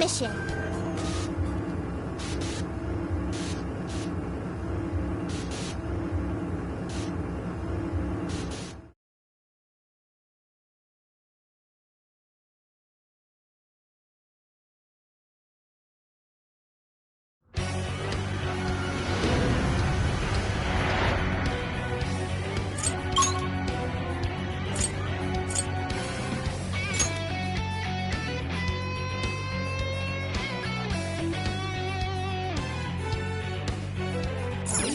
mission.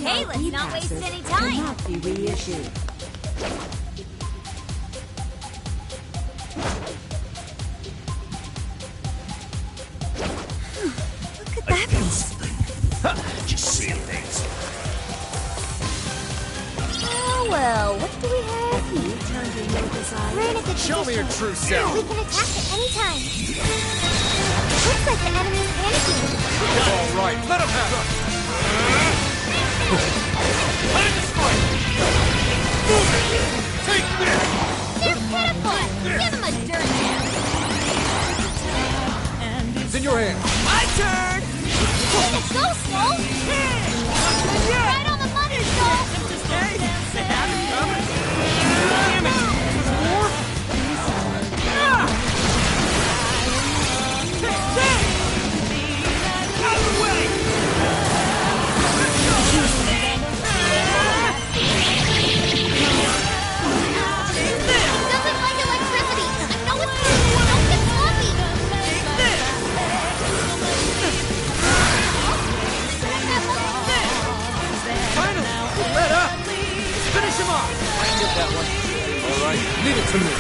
Hey, let's not waste any time. Cannot be reissued. Look at that piece. Just seeing things. Oh, well, what do we have here? You turned your neighbor's eye. We're in a good Show me your position. true self. We can attack at any time. Looks like the enemy's panicking. All right, let him have it. Take this! They're pitiful. Give them a dirt nap. It's in your hand. My turn. Let's go, Skull. Right on the money, Skull. Hey, they have it coming. Damn it! More? Ah! Take this! Out of the way! It doesn't like electricity. I know it's hard. Don't get sloppy. Finally! Let up! Finish him off! I can get that one. All right, leave it to me.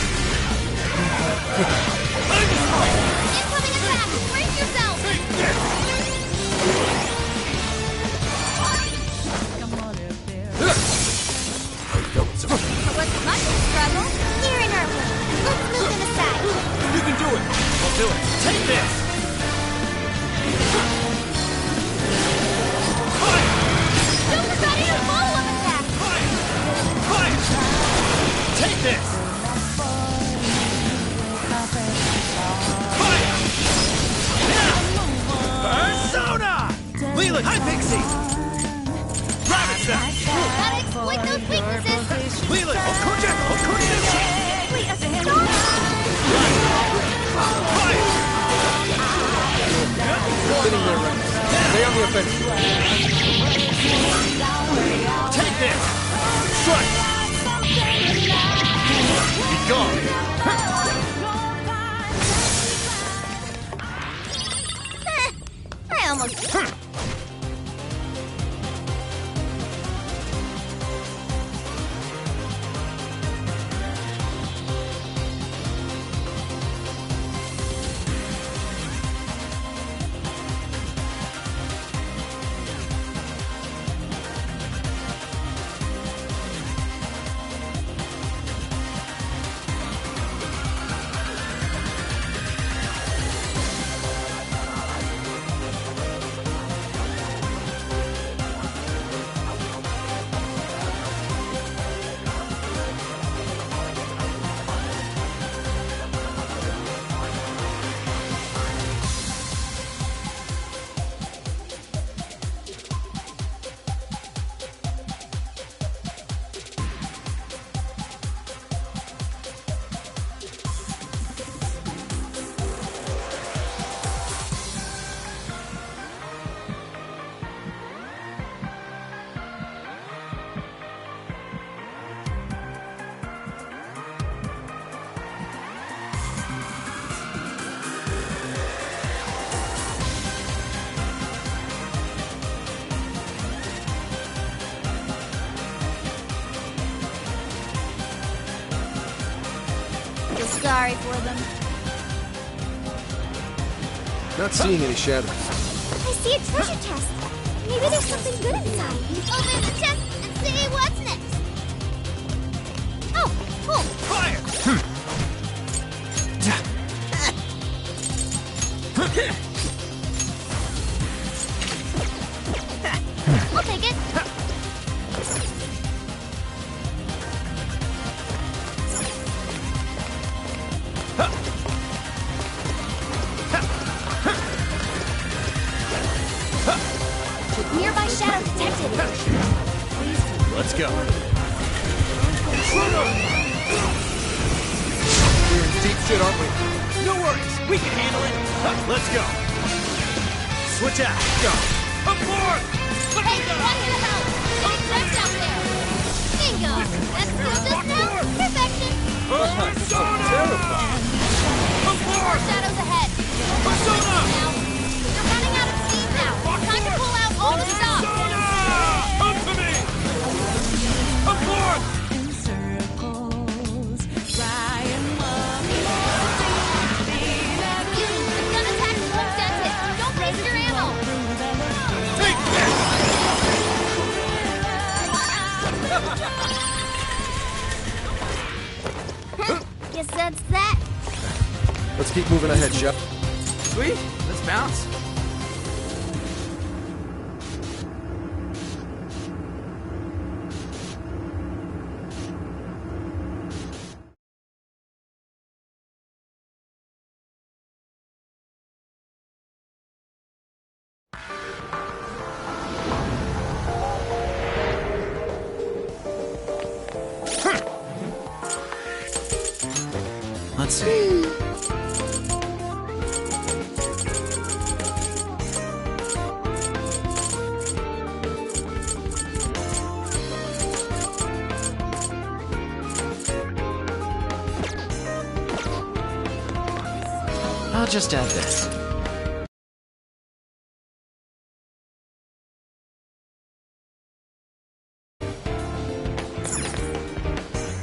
Incoming attack. Brace yourself. What's much struggle? You're in our way. Let's move them aside. You can do it! I'll do it. Take this! Fire! Don't forget your follow-up attack. Fire! Fire! Take this! Fire! Persona! Leland! Hi, Pixie! Rabbit Sack! Gotta exploit those weaknesses. Leland! Okunuchi! Wait, as a hand. Fire! Sitting there right now. Stay on the offensive. Take this! Strike! Be gone! I almost... Feel sorry for them. Not seeing any shadows. I see a treasure chest. Maybe there's something good inside. Open the chest and see what's next. Oh, cool. Fire! I'll take it. go. We're in deep shit, aren't we? No worries. We can handle it. Let's go. Switch out. Go. Aboard! Hey, watch your help! That's out there! Bingo! That's still just now? Perfection! Terrifying. Aboard! Shadows ahead! Persona! Now, you're running out of steam now! Time to pull out all the stops! Up to me! Aboard! You, the gun attack won't dent it! Don't waste your ammo! Take this! Guess that's that. Let's keep moving ahead, Shep. Sweet. Let's bounce. Let's see. I'll just add this.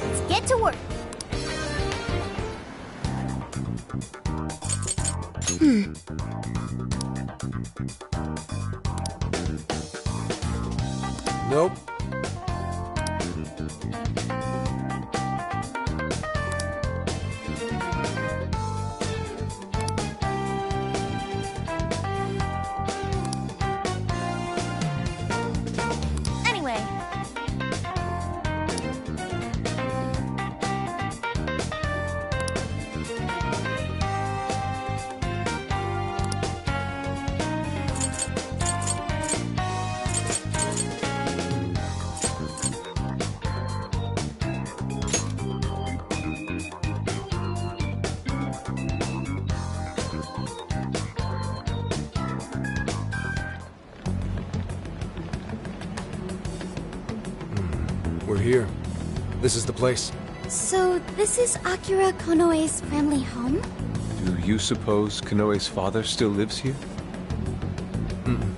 Let's get to work. Nope. Anyway, We're here. This is the place. so this is Akira Konoe's family home? Do you suppose Konoe's father still lives here?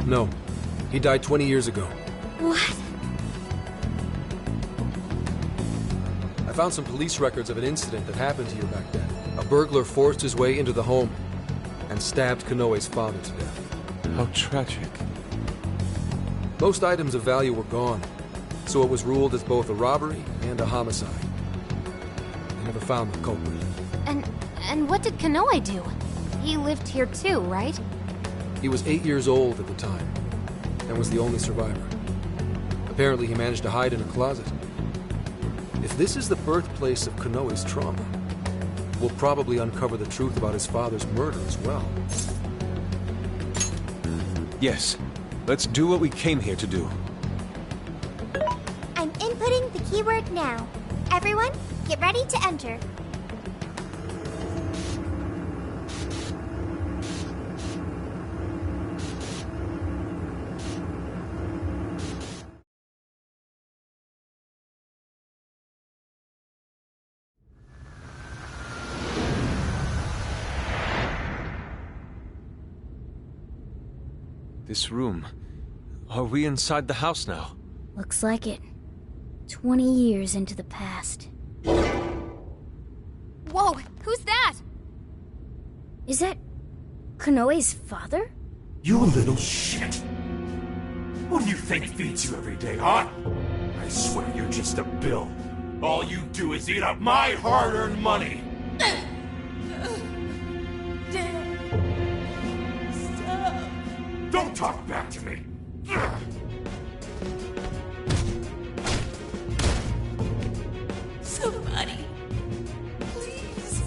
No. He died 20 years ago. What? I found some police records of an incident that happened here back then. A burglar forced his way into the home and stabbed Konoe's father to death. How tragic. Most items of value were gone, so it was ruled as both a robbery and a homicide. They never found the culprit. And what did Konoe do? He lived here too, right? He was 8 years old at the time, and was the only survivor. Apparently he managed to hide in a closet. If this is the birthplace of Konoe's trauma, we'll probably uncover the truth about his father's murder as well. Yes. Let's do what we came here to do. I'm inputting the keyword now. Everyone, get ready to enter. This room. Are we inside the house now? Looks like it. 20 years into the past. Whoa, who's that? Is that Konoe's father? You little shit. Who do you think feeds you every day, huh? I swear you're just a bill. All you do is eat up my hard-earned money. Don't talk back to me. Somebody, please.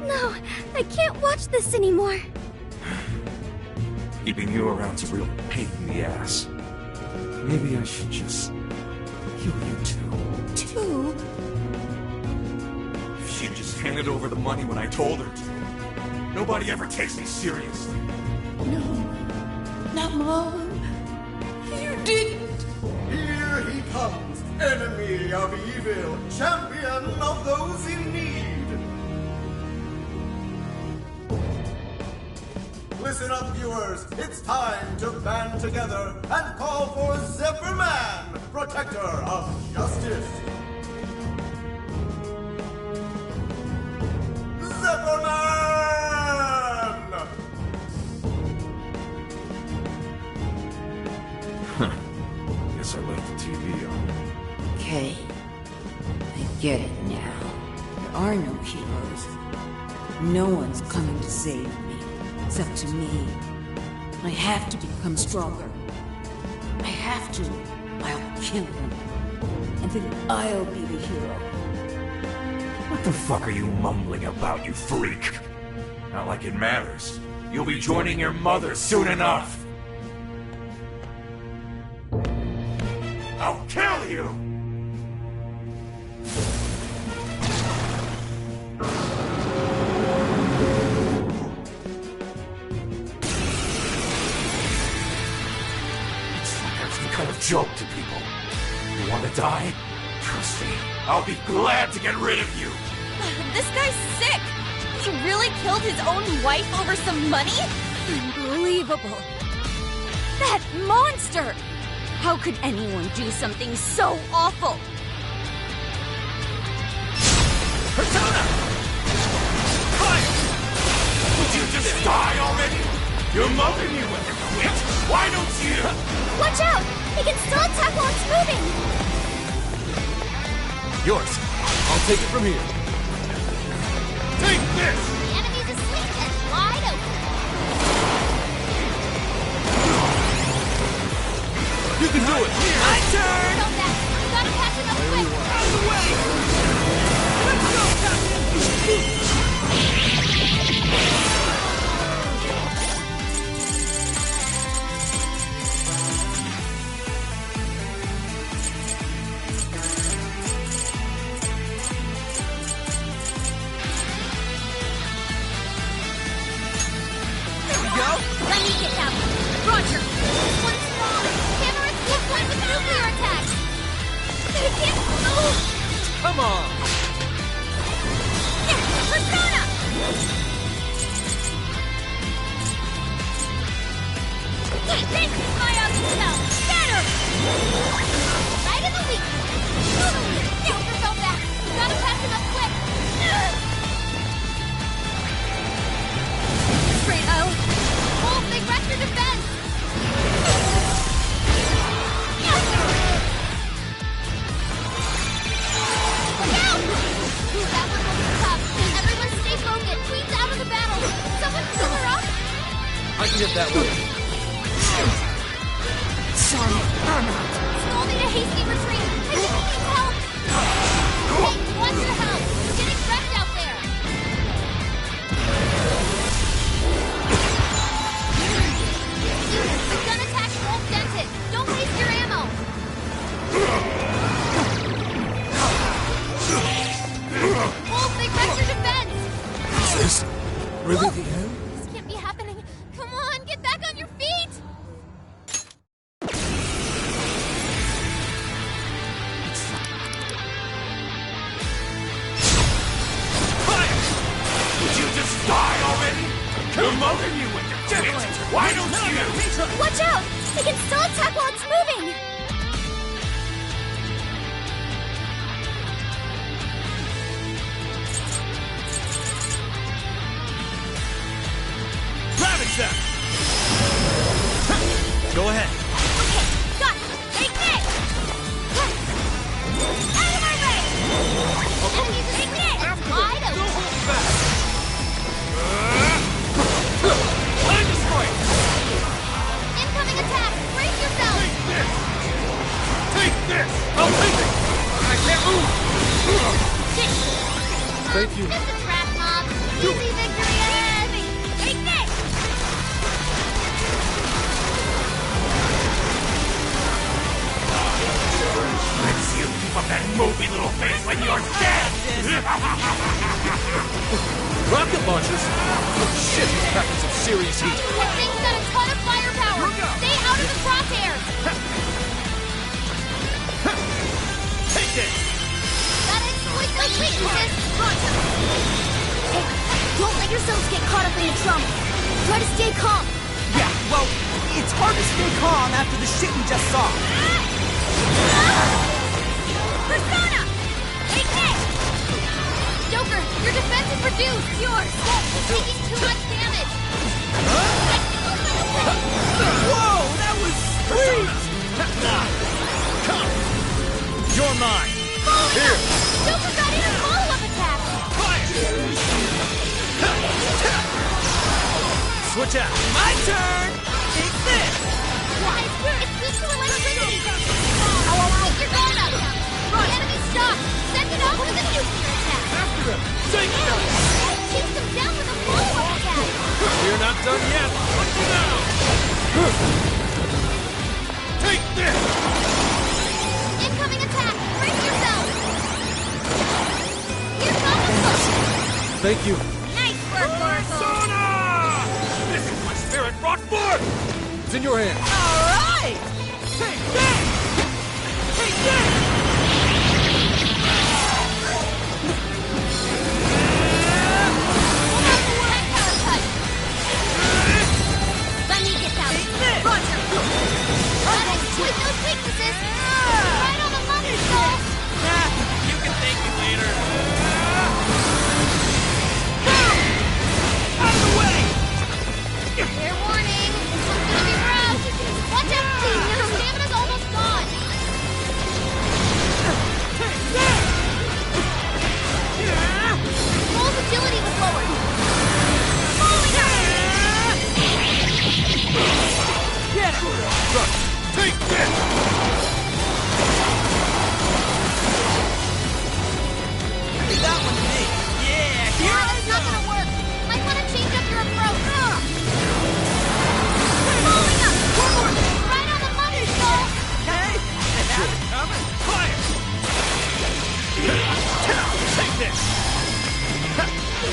No, I can't watch this anymore. Keeping you around's a real pain in the ass. Maybe I should just kill you two. Two? If she'd just handed over the money when I told her to. Nobody ever takes me seriously. No. Not Mom. You didn't. Here he comes, enemy of evil, champion of those in need. Listen up, viewers. It's time to band together and call for Zephyr Man, protector of justice. Zephyr Man! Guess I left the TV on. Okay. I get it now. There are no heroes. No one's coming to save me. Except to me. I have to become stronger. I have to. I'll kill him. And then I'll be the hero. What the fuck are you mumbling about, you freak? Not like it matters. You'll be joining your mother soon enough. I'll kill you! Kind of joke to people. You want to die? Trust me, I'll be glad to get rid of you. This guy's sick! He really killed his own wife over some money? Unbelievable. That monster! How could anyone do something so awful? Persona! Fire! Would you just die already? Your mother knew when to quit. Why don't you? Watch out! He can still attack while it's moving! Yours. I'll take it from here. Take this! The enemy's asleep and wide open. You can do it! My turn! Don't that. You gotta catch him up quick. Out of the way! Let's go, Captain! Let me get that one. Roger. This one's strong. Hammer is weak point with nuclear attack. They can't move. Come on! Persona! This is my other spell. Get her! Right in the weak point. Hold yourself back. You gotta pass him up quick. Straight out. Hold big raptor defense. Look out! That one will be tough. Everyone stay focused. Queen's out of the battle. Someone pull her up. I can get that one. Sorry, Anna. Skull need a hasty retreat. I think he needs help. Hey, watch your health. You're getting wrecked out there. The gun attack won't dent it. Don't waste your ammo. Hold big vector defense. Is this really the end? This can't be happening. Come on, get back on your feet. Fire! Would you just die already? Your mother knew when to quit. Why don't you? Watch out! He can still attack while it's moving. Ravage them! Go ahead. Okay, got it. Take this! Out of my way! Enemies take this! Wide Don't open! hold back! Time to strike! Incoming attack! Brace yourself! Take this! Take this! I'll take it! I can't move! Thank you. Just a trap mob. Easy victory ahead! Take this! that movie, little face, when you're dead! Rocket launchers? Oh shit, he's packing some serious heat. That thing's got a ton of firepower! Stay out of the crosshairs! Take this! Gotta exploit those weaknesses! Hey, don't let yourselves get caught up in the trauma. Try to stay calm. Yeah, well, it's hard to stay calm after the shit we just saw. Persona! Take this! Joker, your defense is reduced. Yours. You're taking too much damage. Whoa, that was sweet! Come! You're mine! Here! Joker got in a follow-up attack! Fire! Switch out! My turn! Take this! It's weak to electricity! Keep your guard up! The enemy's shot! Send it out with a nuclear attack! After him! Take it! Chase them down with a follow-up attack! We're not done yet! What you now? Take this! Incoming attack! Brace yourself! Here comes the push! Thank you. Nice work, Oracle! Persona! This is my spirit brought forth! It's in your hands. All right! Take this! Take this! Power cut! Let me get that one! Roger! Gotta exploit those weaknesses! Right on the money, Skull! You can thank me later. Out of the way! Fair warning! This one's gonna be rough! Watch out! Your stamina's almost gone! Skull's agility was lowered! Falling out! Get it! Take this! That one to me. Yeah, here I It's not go! gonna work! Might wanna change up your approach! Falling up! Right on the money, Skull! Okay, and have it coming. Fire! Take this!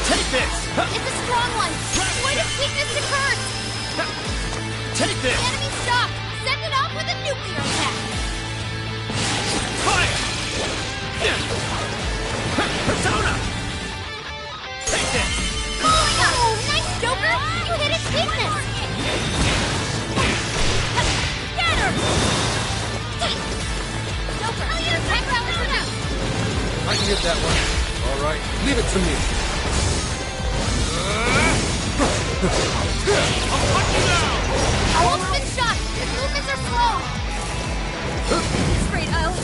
Take this! It's a strong one! Exploit its weakness to curse! Take The this! enemy's stopped! Send it off with a nuclear attack! Fire! Persona! Take this! Falling up! Oh, nice, Joker! You hit its weakness! Get her! Joker, your attack power is reduced! I can get that one. All right, leave it to me. I'll cut you down! Wolf's been shot! His movements are slow! Straight out.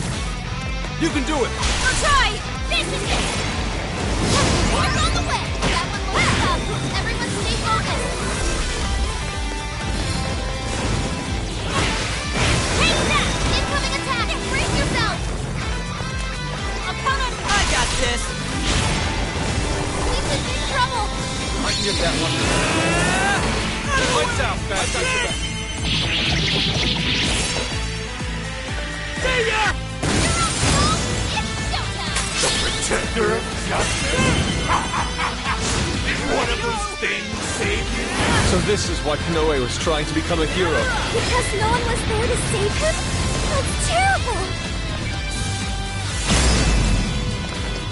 You can do it. I'll try. This is it! We're on the way! That one looks tough! Everyone stay focused! Take that! Incoming attack! Brace yourself! I'll count on you. I got this. He's in big trouble! I can get that one. Lights out, fast. See ya! It's showtime! Protector of justice? Did one of those things save you? So this is why Konoe was trying to become a hero. Because no one was there to save him? That's terrible!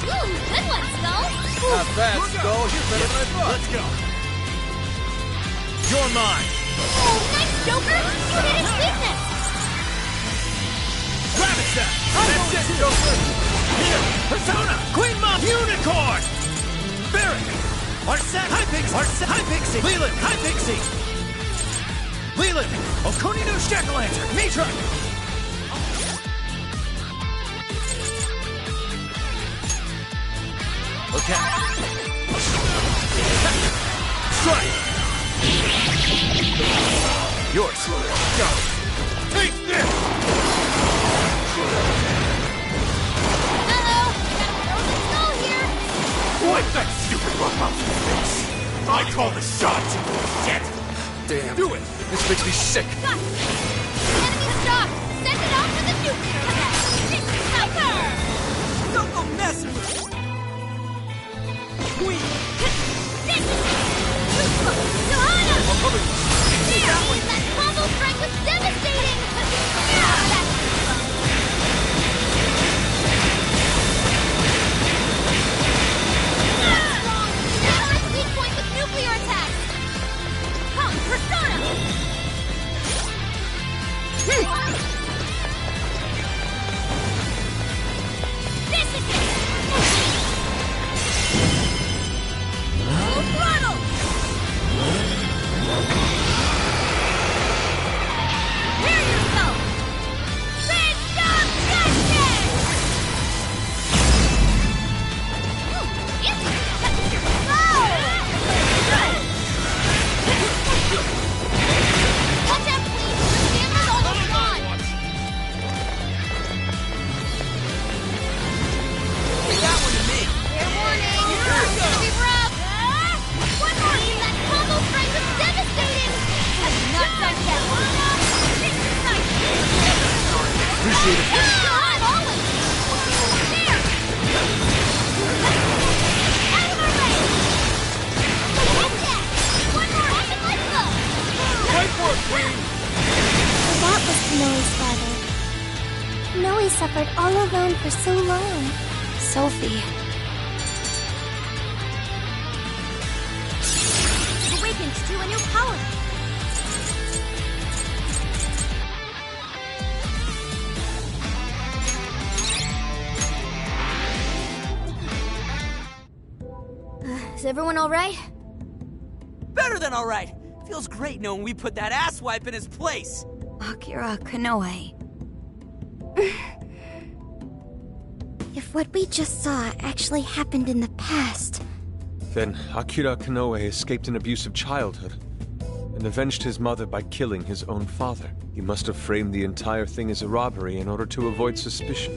Ooh, good one, Skull! Not bad, Skull. You're better than I thought. Let's go. You're mine. Oh, nice, Joker! You hit its weakness! Rabbit That's it, Joker. Here, Persona, Queen Mom, Unicorn. Barrick. Arsene, High Pixie. Arsene, High Pixie. Leland, High Pixie. Leland, Okuni no Jack-o'-lantern. Mitra. Okay. Strike. Yours. Go. Take this. Uh-oh! Got a frozen skull here! Wipe that stupid roughhouse face! I call the shots, you shit! Damn. Do it. This makes me sick. Got it! The enemy's stopped! Send it out with a nuclear attack! Sniper! Don't go messing with me! Queen! That combo strike was devastating! Yeah, that's wrong! Shatter its weak point with nuclear attacks! Come, Persona! This is it! Full throttle! Prepare yourself! Big Dog Justice! Watch out, please! The camera's almost gone! Give that one to me! Fair warning! It's gonna be rough! One more! That combo strike was devastating! I'm not done yet! Appreciate it. I'm always! There! Out of my way! Take that! One more up and let's go! Wait for it, Queen! That was Kanoe's father. Kanoe suffered all alone for so long. Sophie. Awakens to a new power! Is everyone alright? Better than alright! Feels great knowing we put that asswipe in his place! Akira Kanoe. If what we just saw actually happened in the past, Then Akira Kanoe escaped an abusive childhood and avenged his mother by killing his own father. He must have framed the entire thing as a robbery in order to avoid suspicion.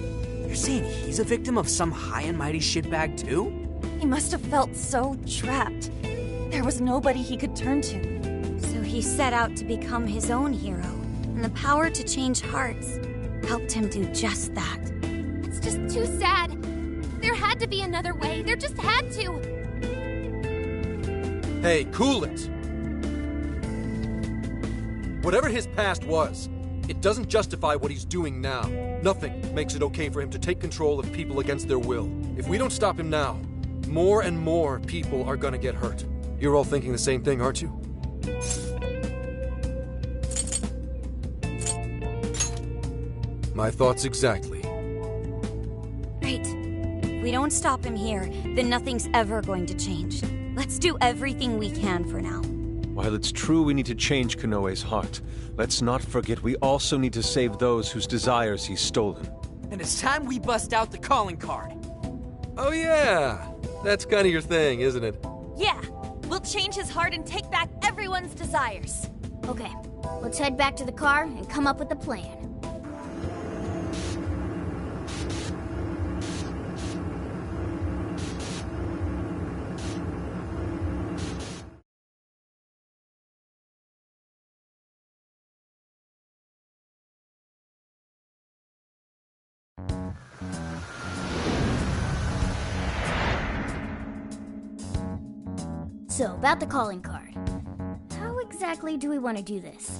You're saying he's a victim of some high and mighty shitbag too? He must have felt so trapped. There was nobody he could turn to. So he set out to become his own hero, and the power to change hearts helped him do just that. It's just too sad. There had to be another way. There just had to. Hey, cool it! Whatever his past was, it doesn't justify what he's doing now. Nothing makes it okay for him to take control of people against their will. If we don't stop him now, more and more people are gonna get hurt. You're all thinking the same thing, aren't you? My thoughts exactly. Right. If we don't stop him here, then nothing's ever going to change. Let's do everything we can for now. While it's true we need to change Kanoe's heart, let's not forget we also need to save those whose desires he's stolen. And it's time we bust out the calling card. Oh yeah! That's kinda your thing, isn't it? Yeah, we'll change his heart and take back everyone's desires. Okay, let's head back to the car and come up with a plan. So, about the calling card. How exactly do we want to do this?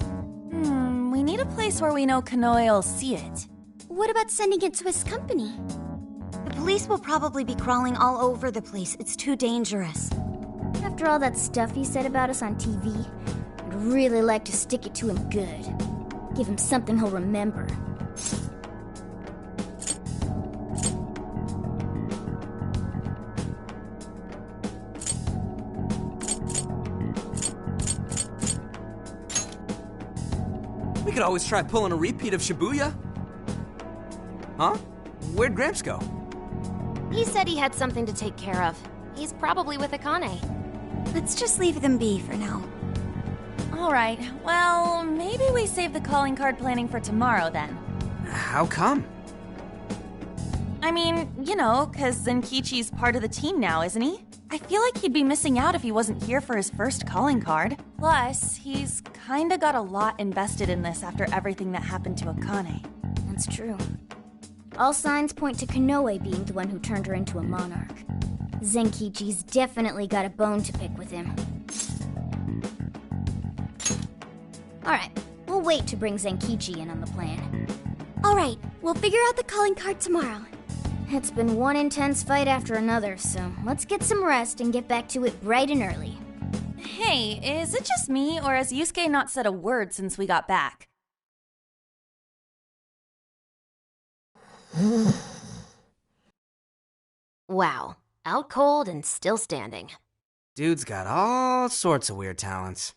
We need a place where we know Kanoe will see it. what about sending it to his company? The police will probably be crawling all over the place. It's too dangerous. After all that stuff he said about us on TV, I'd really like to stick it to him good. Give him something he'll remember. We could always try pulling a repeat of Shibuya. Huh? Where'd Gramps go? He said he had something to take care of. He's probably with Akane. Let's just leave them be for now. Alright, well, maybe we save the calling card planning for tomorrow then. How come? I mean, you know, 'cause Zenkichi's part of the team now, isn't he? I feel like he'd be missing out if he wasn't here for his first calling card. Plus, he's kinda got a lot invested in this after everything that happened to Akane. That's true. All signs point to Konoe being the one who turned her into a monarch. Zenkichi's definitely got a bone to pick with him. Alright, we'll wait to bring Zenkichi in on the plan. Alright, we'll figure out the calling card tomorrow. It's been one intense fight after another, so let's get some rest and get back to it bright and early. Hey, is it just me, or has Yusuke not said a word since we got back? Wow. Out cold and still standing. Dude's got all sorts of weird talents.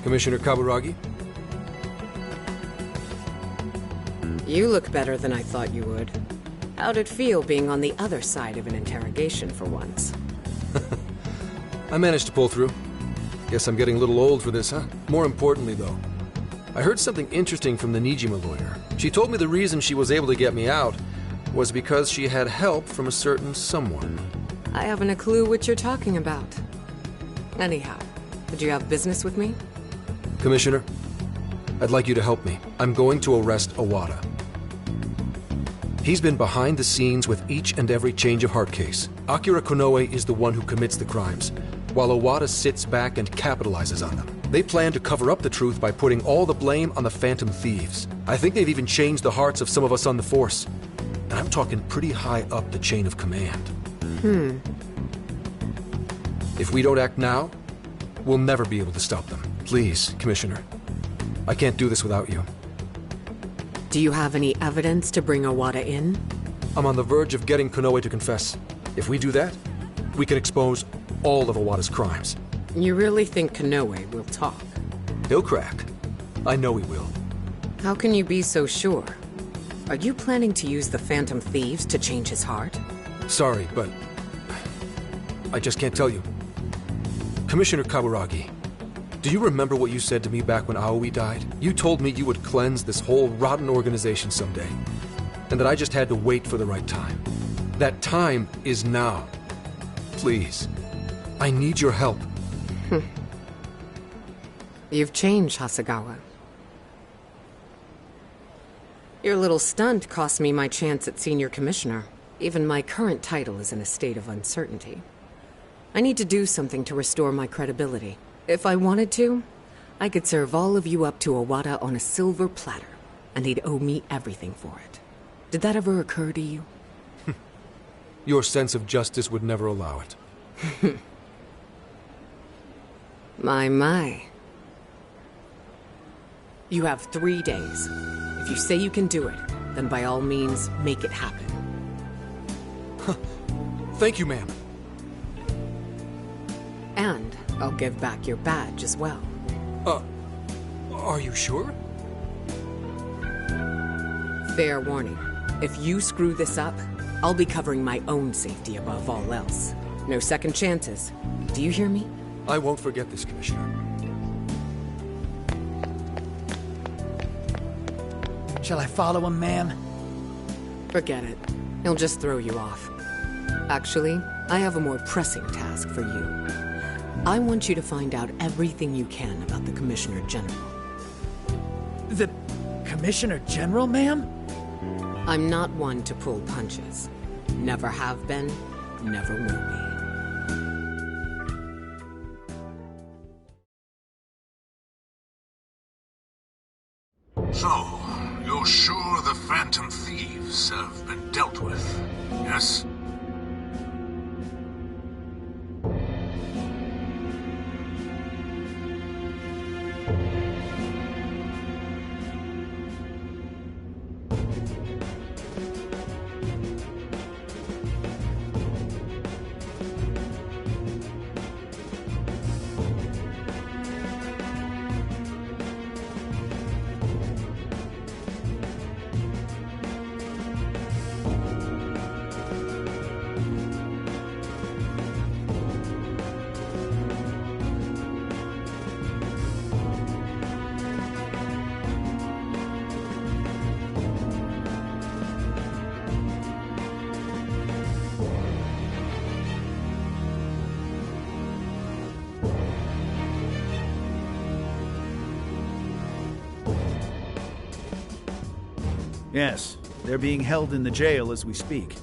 Commissioner Kaburagi? You look better than I thought you would. How'd it feel being on the other side of an interrogation for once? I managed to pull through. Guess I'm getting a little old for this, huh? More importantly, though, I heard something interesting from the Nijima lawyer. She told me the reason she was able to get me out was because she had help from a certain someone. I haven't a clue what you're talking about. Anyhow, did you have business with me? Commissioner, I'd like you to help me. I'm going to arrest Owada. He's been behind the scenes with each and every change of heart case. Akira Konoe is the one who commits the crimes, while Owada sits back and capitalizes on them. They plan to cover up the truth by putting all the blame on the Phantom Thieves. I think they've even changed the hearts of some of us on the Force. And I'm talking pretty high up the chain of command. If we don't act now, we'll never be able to stop them. Please, Commissioner. I can't do this without you. Do you have any evidence to bring Owada in? I'm on the verge of getting Konoe to confess. If we do that, we can expose all of Owada's crimes. You really think Konoe will talk? He'll crack. I know he will. How can you be so sure? Are you planning to use the Phantom Thieves to change his heart? Sorry, but I just can't tell you. Commissioner Kaburagi, do you remember what you said to me back when Aoi died? You told me you would cleanse this whole rotten organization someday, and that I just had to wait for the right time. That time is now. Please, I need your help. You've changed, Hasegawa. Your little stunt cost me my chance at senior commissioner. Even my current title is in a state of uncertainty. I need to do something to restore my credibility. If I wanted to, I could serve all of you up to Owada on a silver platter, and he'd owe me everything for it. Did that ever occur to you? Your sense of justice would never allow it. My. You have 3 days. If you say you can do it, then by all means, make it happen. Thank you, ma'am. And I'll give back your badge as well. Are you sure? Fair warning. If you screw this up, I'll be covering my own safety above all else. No second chances. Do you hear me? I won't forget this, Commissioner. Shall I follow him, ma'am? Forget it. He'll just throw you off. Actually, I have a more pressing task for you. I want you to find out everything you can about the Commissioner General. The Commissioner General, ma'am? I'm not one to pull punches. Never have been, never will be. So, you're sure the Phantom Thieves have been dealt with, yes? Yes, they're being held in the jail as we speak.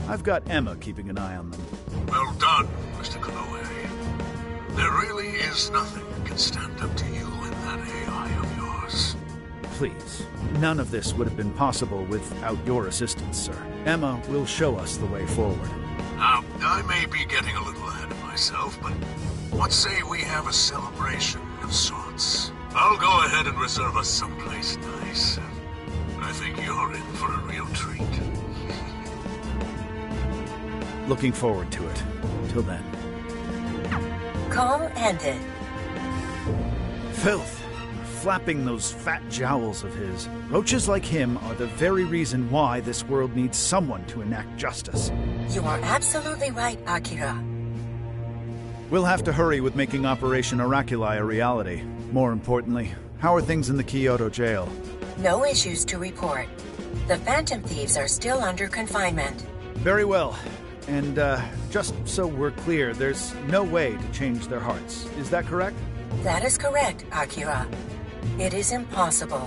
I've got Emma keeping an eye on them. Well done, Mr. Kanoe. There really is nothing that can stand up to you in that AI of yours. Please, none of this would have been possible without your assistance, sir. Emma will show us the way forward. Now, I may be getting a little ahead of myself, but what say we have a celebration of sorts? I'll go ahead and reserve us someplace nice. I think you're in for a real treat. Looking forward to it. Till then. Call ended. Filth! Flapping those fat jowls of his. Roaches like him are the very reason why this world needs someone to enact justice. You are absolutely right, Akira. We'll have to hurry with making Operation Oraculi a reality. More importantly, how are things in the Kyoto jail? No issues to report. The Phantom Thieves are still under confinement. Very well. And, just so we're clear, there's no way to change their hearts. Is that correct? That is correct, Akira. It is impossible.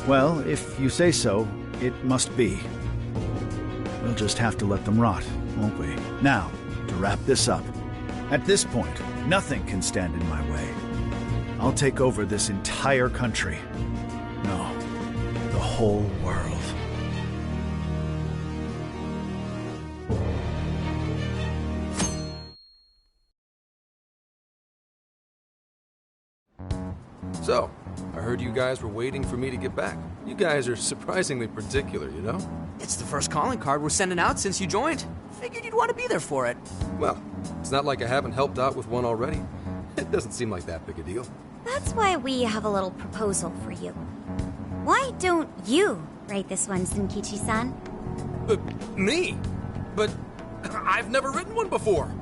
Well, if you say so, it must be. We'll just have to let them rot, won't we? Now, to wrap this up. At this point, nothing can stand in my way. I'll take over this entire country. No, the whole world. So, I heard you guys were waiting for me to get back. You guys are surprisingly particular, you know? It's the first calling card we're sending out since you joined. Figured you'd want to be there for it. Well, it's not like I haven't helped out with one already. It doesn't seem like that big a deal. That's why we have a little proposal for you. Why don't you write this one, Zenkichi-san? Me? But I've never written one before.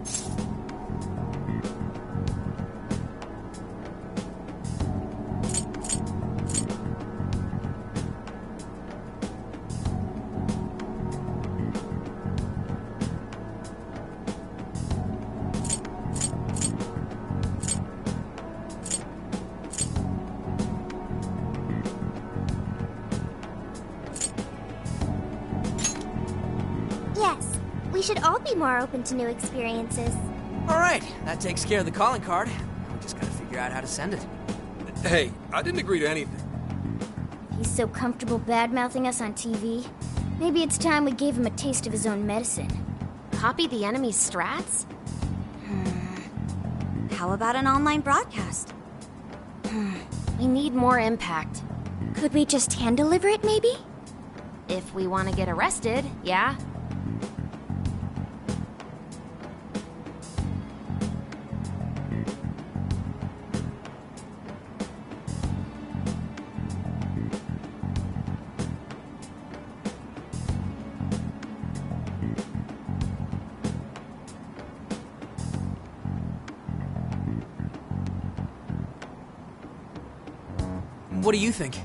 Yes, we should all be more open to new experiences. All right, that takes care of the calling card. We just gotta figure out how to send it. Hey, I didn't agree to anything. He's so comfortable bad-mouthing us on TV. Maybe it's time we gave him a taste of his own medicine. Copy the enemy's strats? How about an online broadcast? We need more impact. Could we just hand-deliver it, maybe? If we want to get arrested, yeah. What do you think?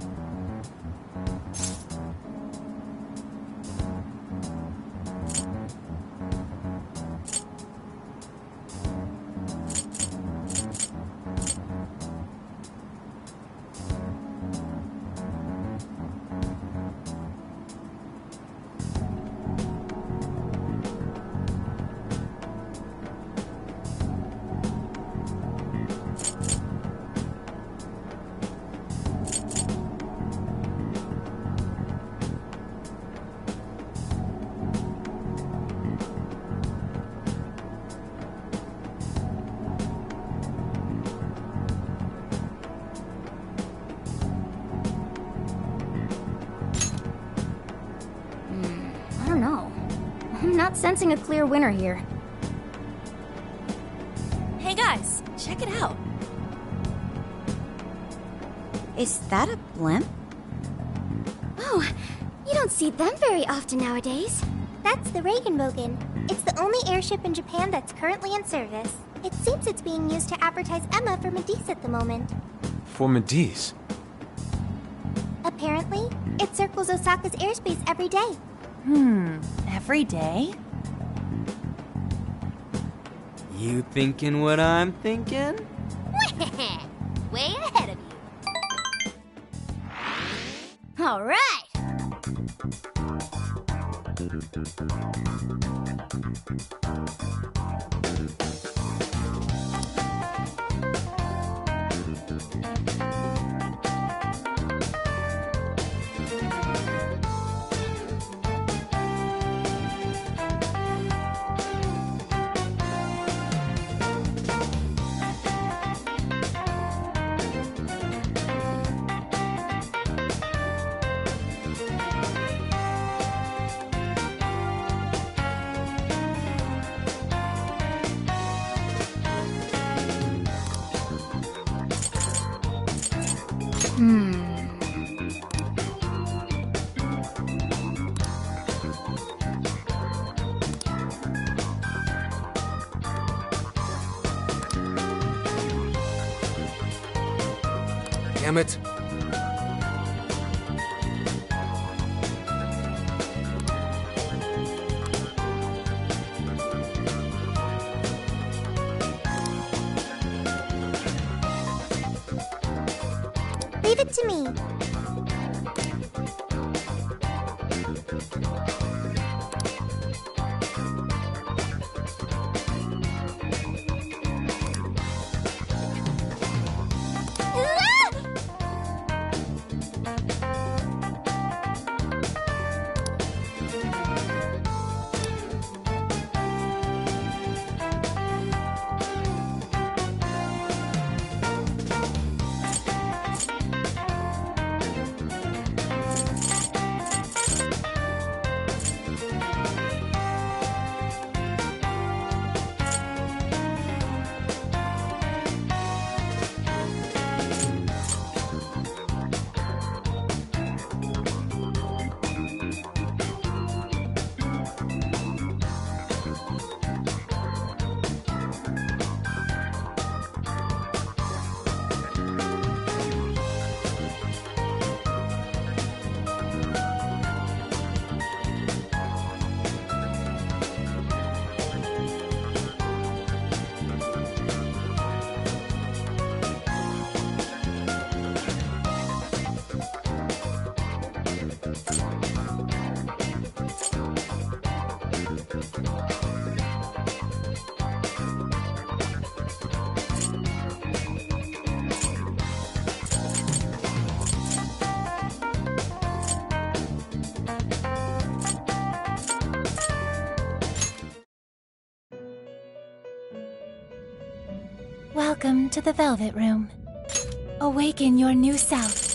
I don't know. I'm not sensing a clear winner here. Hey guys, check it out. Is that a blimp? Oh, you don't see them very often nowadays. That's the Regenbogen. It's the only airship in Japan that's currently in service. It seems it's being used to advertise Emma for Medice at the moment. For Medice? Apparently, it circles Osaka's airspace every day. Every day? You thinking what I'm thinking? Way ahead of you. All right. Damn it. Leave it to me. Welcome to the Velvet Room. Awaken your new self.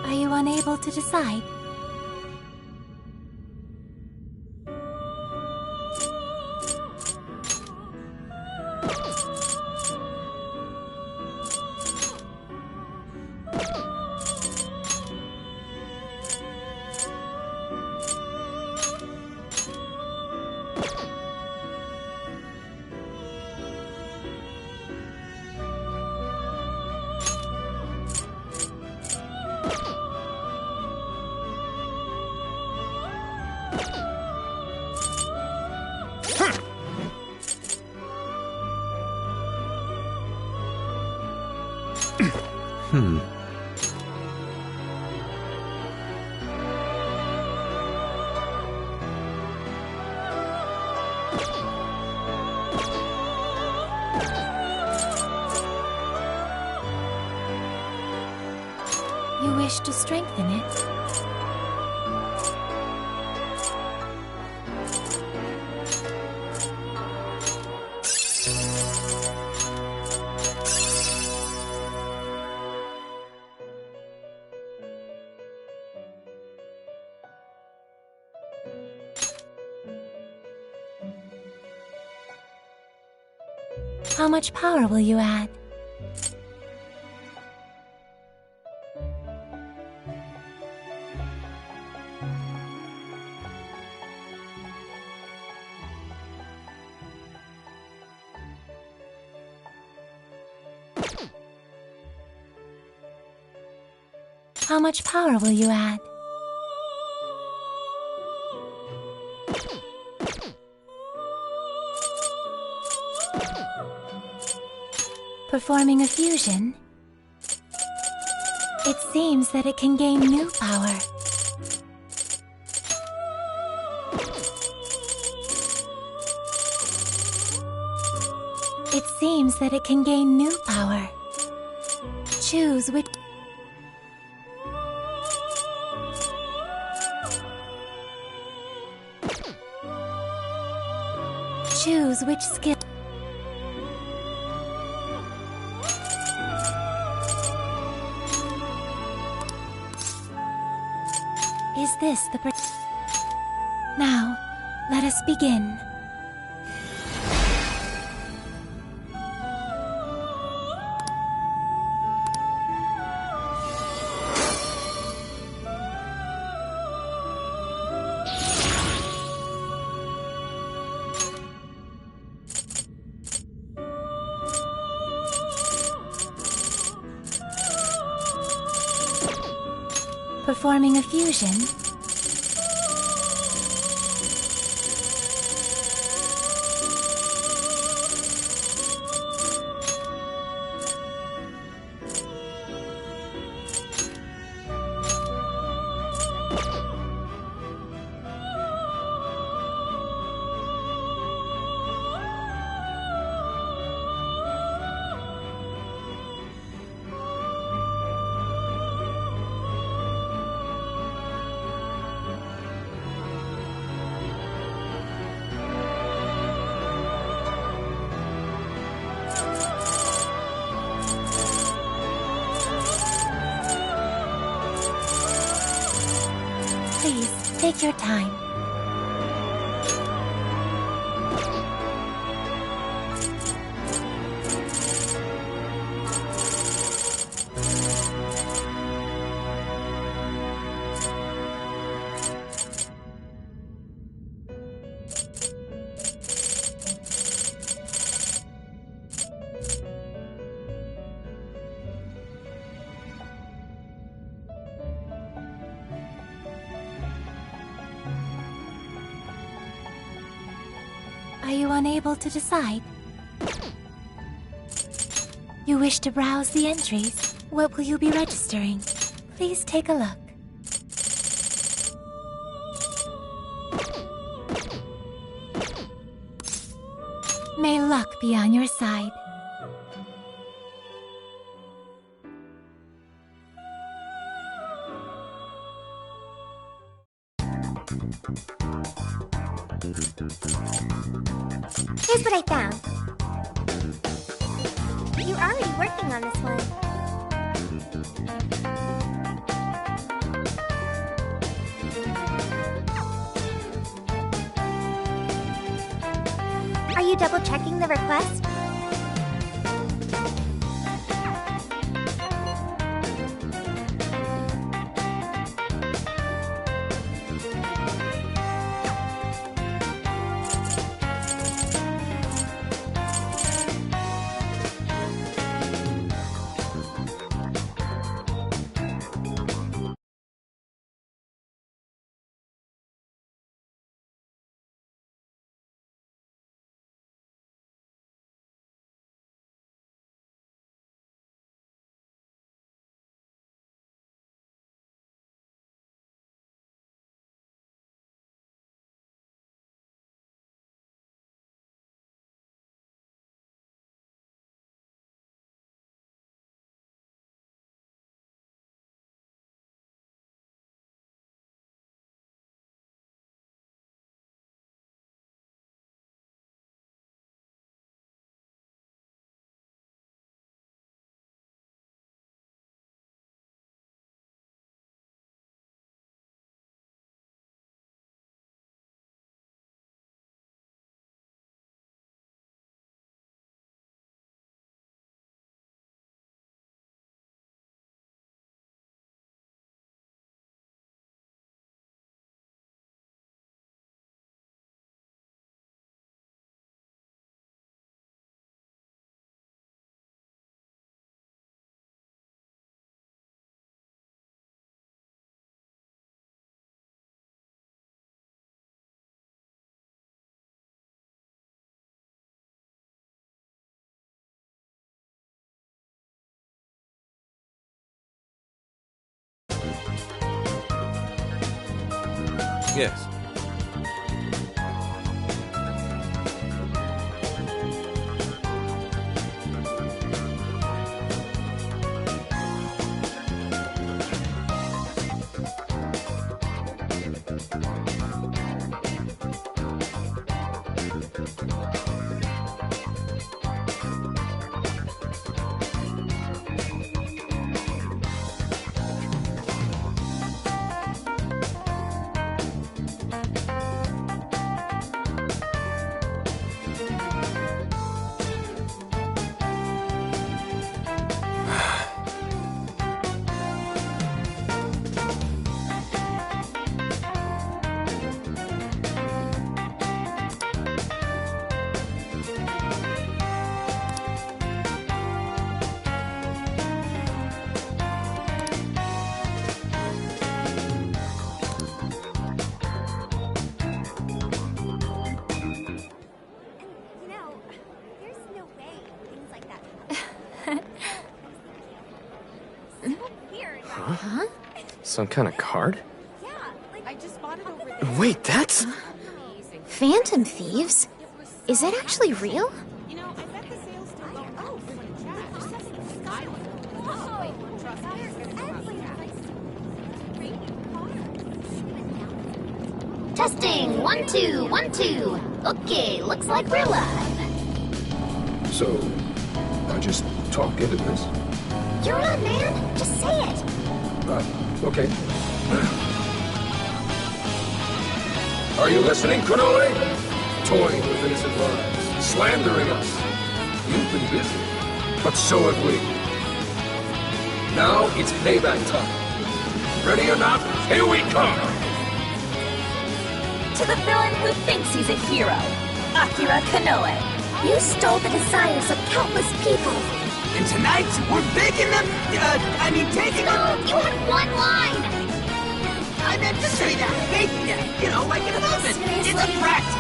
Are you unable to decide? You wish to strengthen it? How much power will you add? How much power will you add? Performing a fusion? It seems that it can gain new power. It seems that it can gain new power. Choose which... Choose which skill... Is this the... Now, let us begin. Performing a fusion? Please, take your time. Are you unable to decide? You wish to browse the entries? What will you be registering? Please take a look. May luck be on your side. Here's what I found. You're already working on this one. Are you double-checking the request? Yes. Huh? Some kind of card? I just bought it over there. Wait, that's... Phantom thieves? Is that actually real? You know, I bet the sales still go up when it checks. Testing. 1, 2, 1, 2. Okay, looks like we're live. So, I just talk into this? You're on, man. Just say it. Okay. Are you listening, Konoe? Toying with innocent lives, slandering us. You've been busy, but so have we. Now it's payback time. Ready or not, here we come! To the villain who thinks he's a hero, Akira Konoe. You stole the desires of countless people. And tonight, we're baking them, taking them... You had one line! I meant to say that, baking them, you know, like an oven. It's a practice.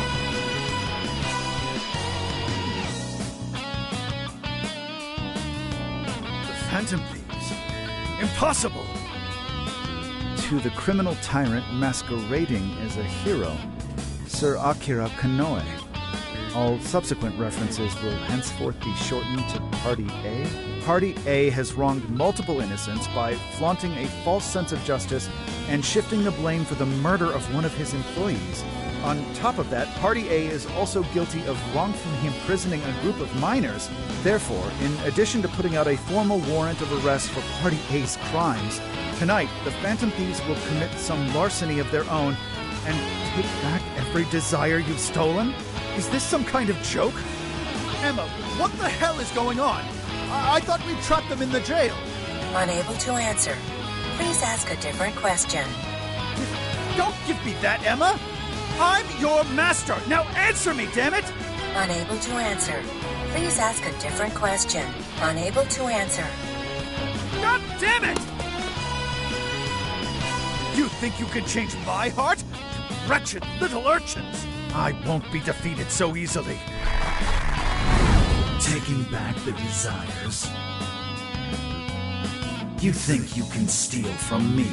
The Phantom Thieves? Impossible! To the criminal tyrant masquerading as a hero, Sir Akira Konoe. All subsequent references will henceforth be shortened to Party A. Party A has wronged multiple innocents by flaunting a false sense of justice and shifting the blame for the murder of one of his employees. On top of that, Party A is also guilty of wrongfully imprisoning a group of minors. Therefore, in addition to putting out a formal warrant of arrest for Party A's crimes, tonight the Phantom Thieves will commit some larceny of their own and take back every desire you've stolen? Is this some kind of joke? Emma, what the hell is going on? I thought we trapped them in the jail. Unable to answer. Please ask a different question. Don't give me that, Emma! I'm your master! Now answer me, damn it! Unable to answer. Please ask a different question. Unable to answer. God damn it! You think you can change my heart? Wretched little urchins! I won't be defeated so easily. Taking back the desires. You think you can steal from me?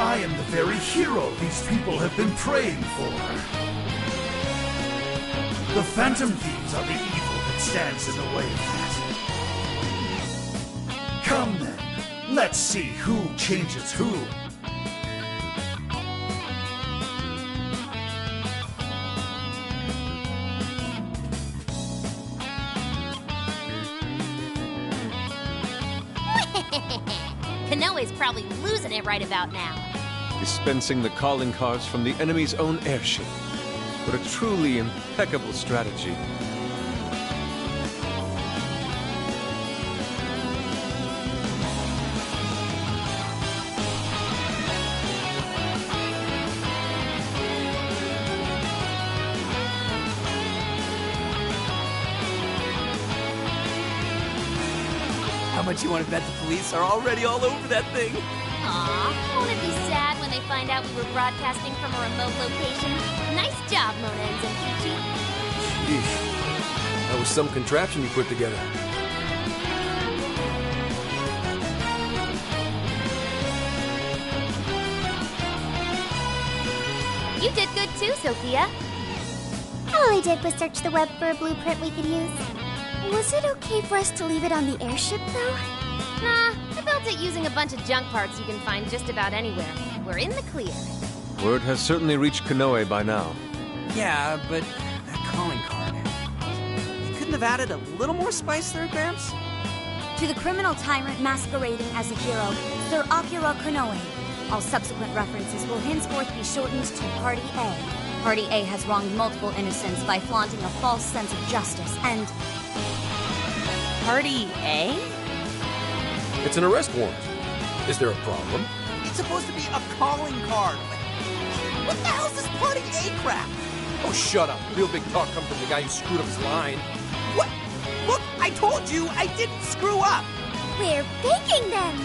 I am the very hero these people have been praying for. The Phantom Thieves are the evil that stands in the way of that. Come then, let's see who changes who. Konoe's probably losing it right about now. dispensing the calling cards from the enemy's own airship. What a truly impeccable strategy. How much you want to bet the police are already all over that thing? Aw, won't it be sad when they find out we were broadcasting from a remote location? Nice job, Mona and Zenkichi. Sheesh. That was some contraption you put together. You did good too, Sophia. All I did was search the web for a blueprint we could use. Was it okay for us to leave it on the airship, though? Nah, I built it using a bunch of junk parts you can find just about anywhere. We're in the clear. Word has certainly reached Konoe by now. Yeah, but that calling card. You couldn't have added a little more spice there, Gramps? To the criminal tyrant masquerading as a hero, Sir Akira Konoe. All subsequent references will henceforth be shortened to Party A. Party A has wronged multiple innocents by flaunting a false sense of justice, and... Party A? It's an arrest warrant. Is there a problem? It's supposed to be a calling card. What the hell's this Party A crap? Oh, shut up. Real big talk comes from the guy who screwed up his line. What? Look, I told you I didn't screw up. We're faking them.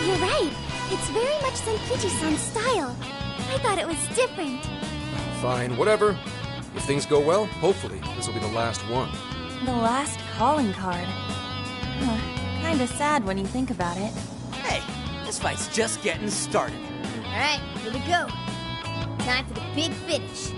You're right. It's very much Zenkichi-san's style. I thought it was different. Fine, whatever. If things go well, hopefully this will be the last one. The last calling card. Kinda sad when you think about it. Hey, this fight's just getting started. Alright, here we go. Time for the big finish.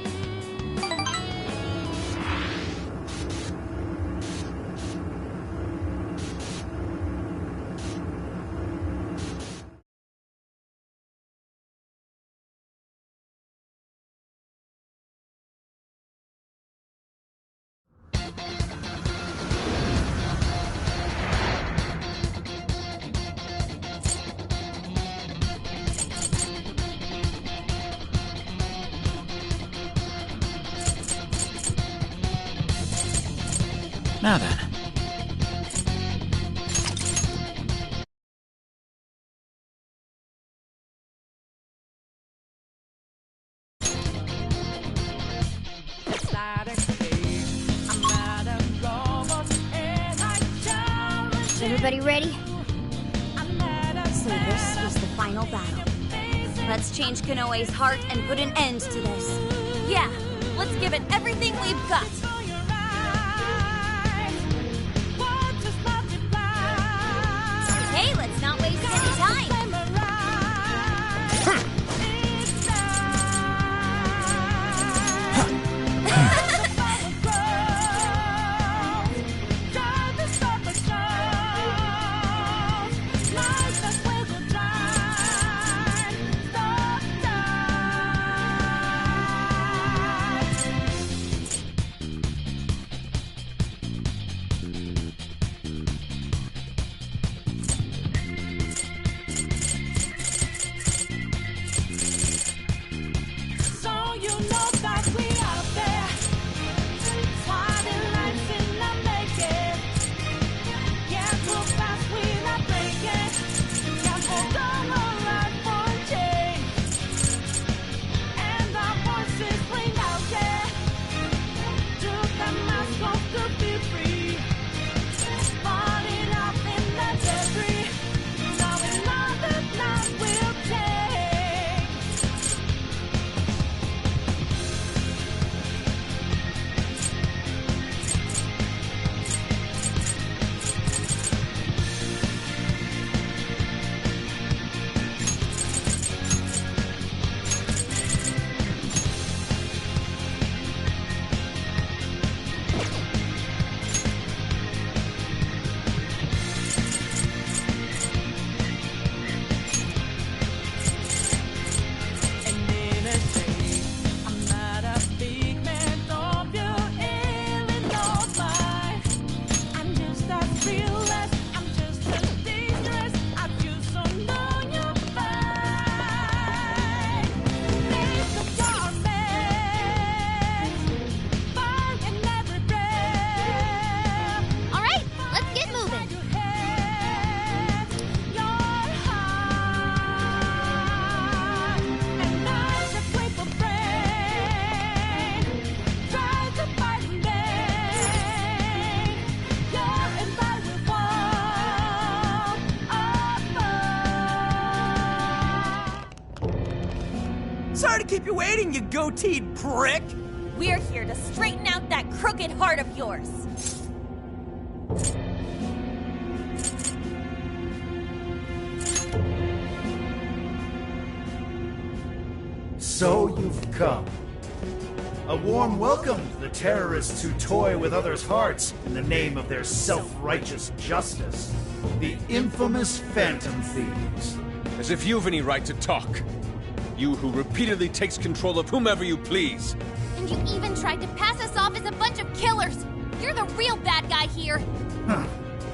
Now then. Is everybody ready? So this is the final battle. Let's change Konoe's heart and put an end to this. Yeah, let's give it everything we've got. Hey, let's not waste any time. Sorry to keep you waiting, you goateed prick! We're here to straighten out that crooked heart of yours. So you've come. A warm welcome to the terrorists who toy with others' hearts in the name of their self-righteous justice. The infamous Phantom Thieves. As if you've any right to talk. You who repeatedly takes control of whomever you please. And you even tried to pass us off as a bunch of killers. You're the real bad guy here. Huh.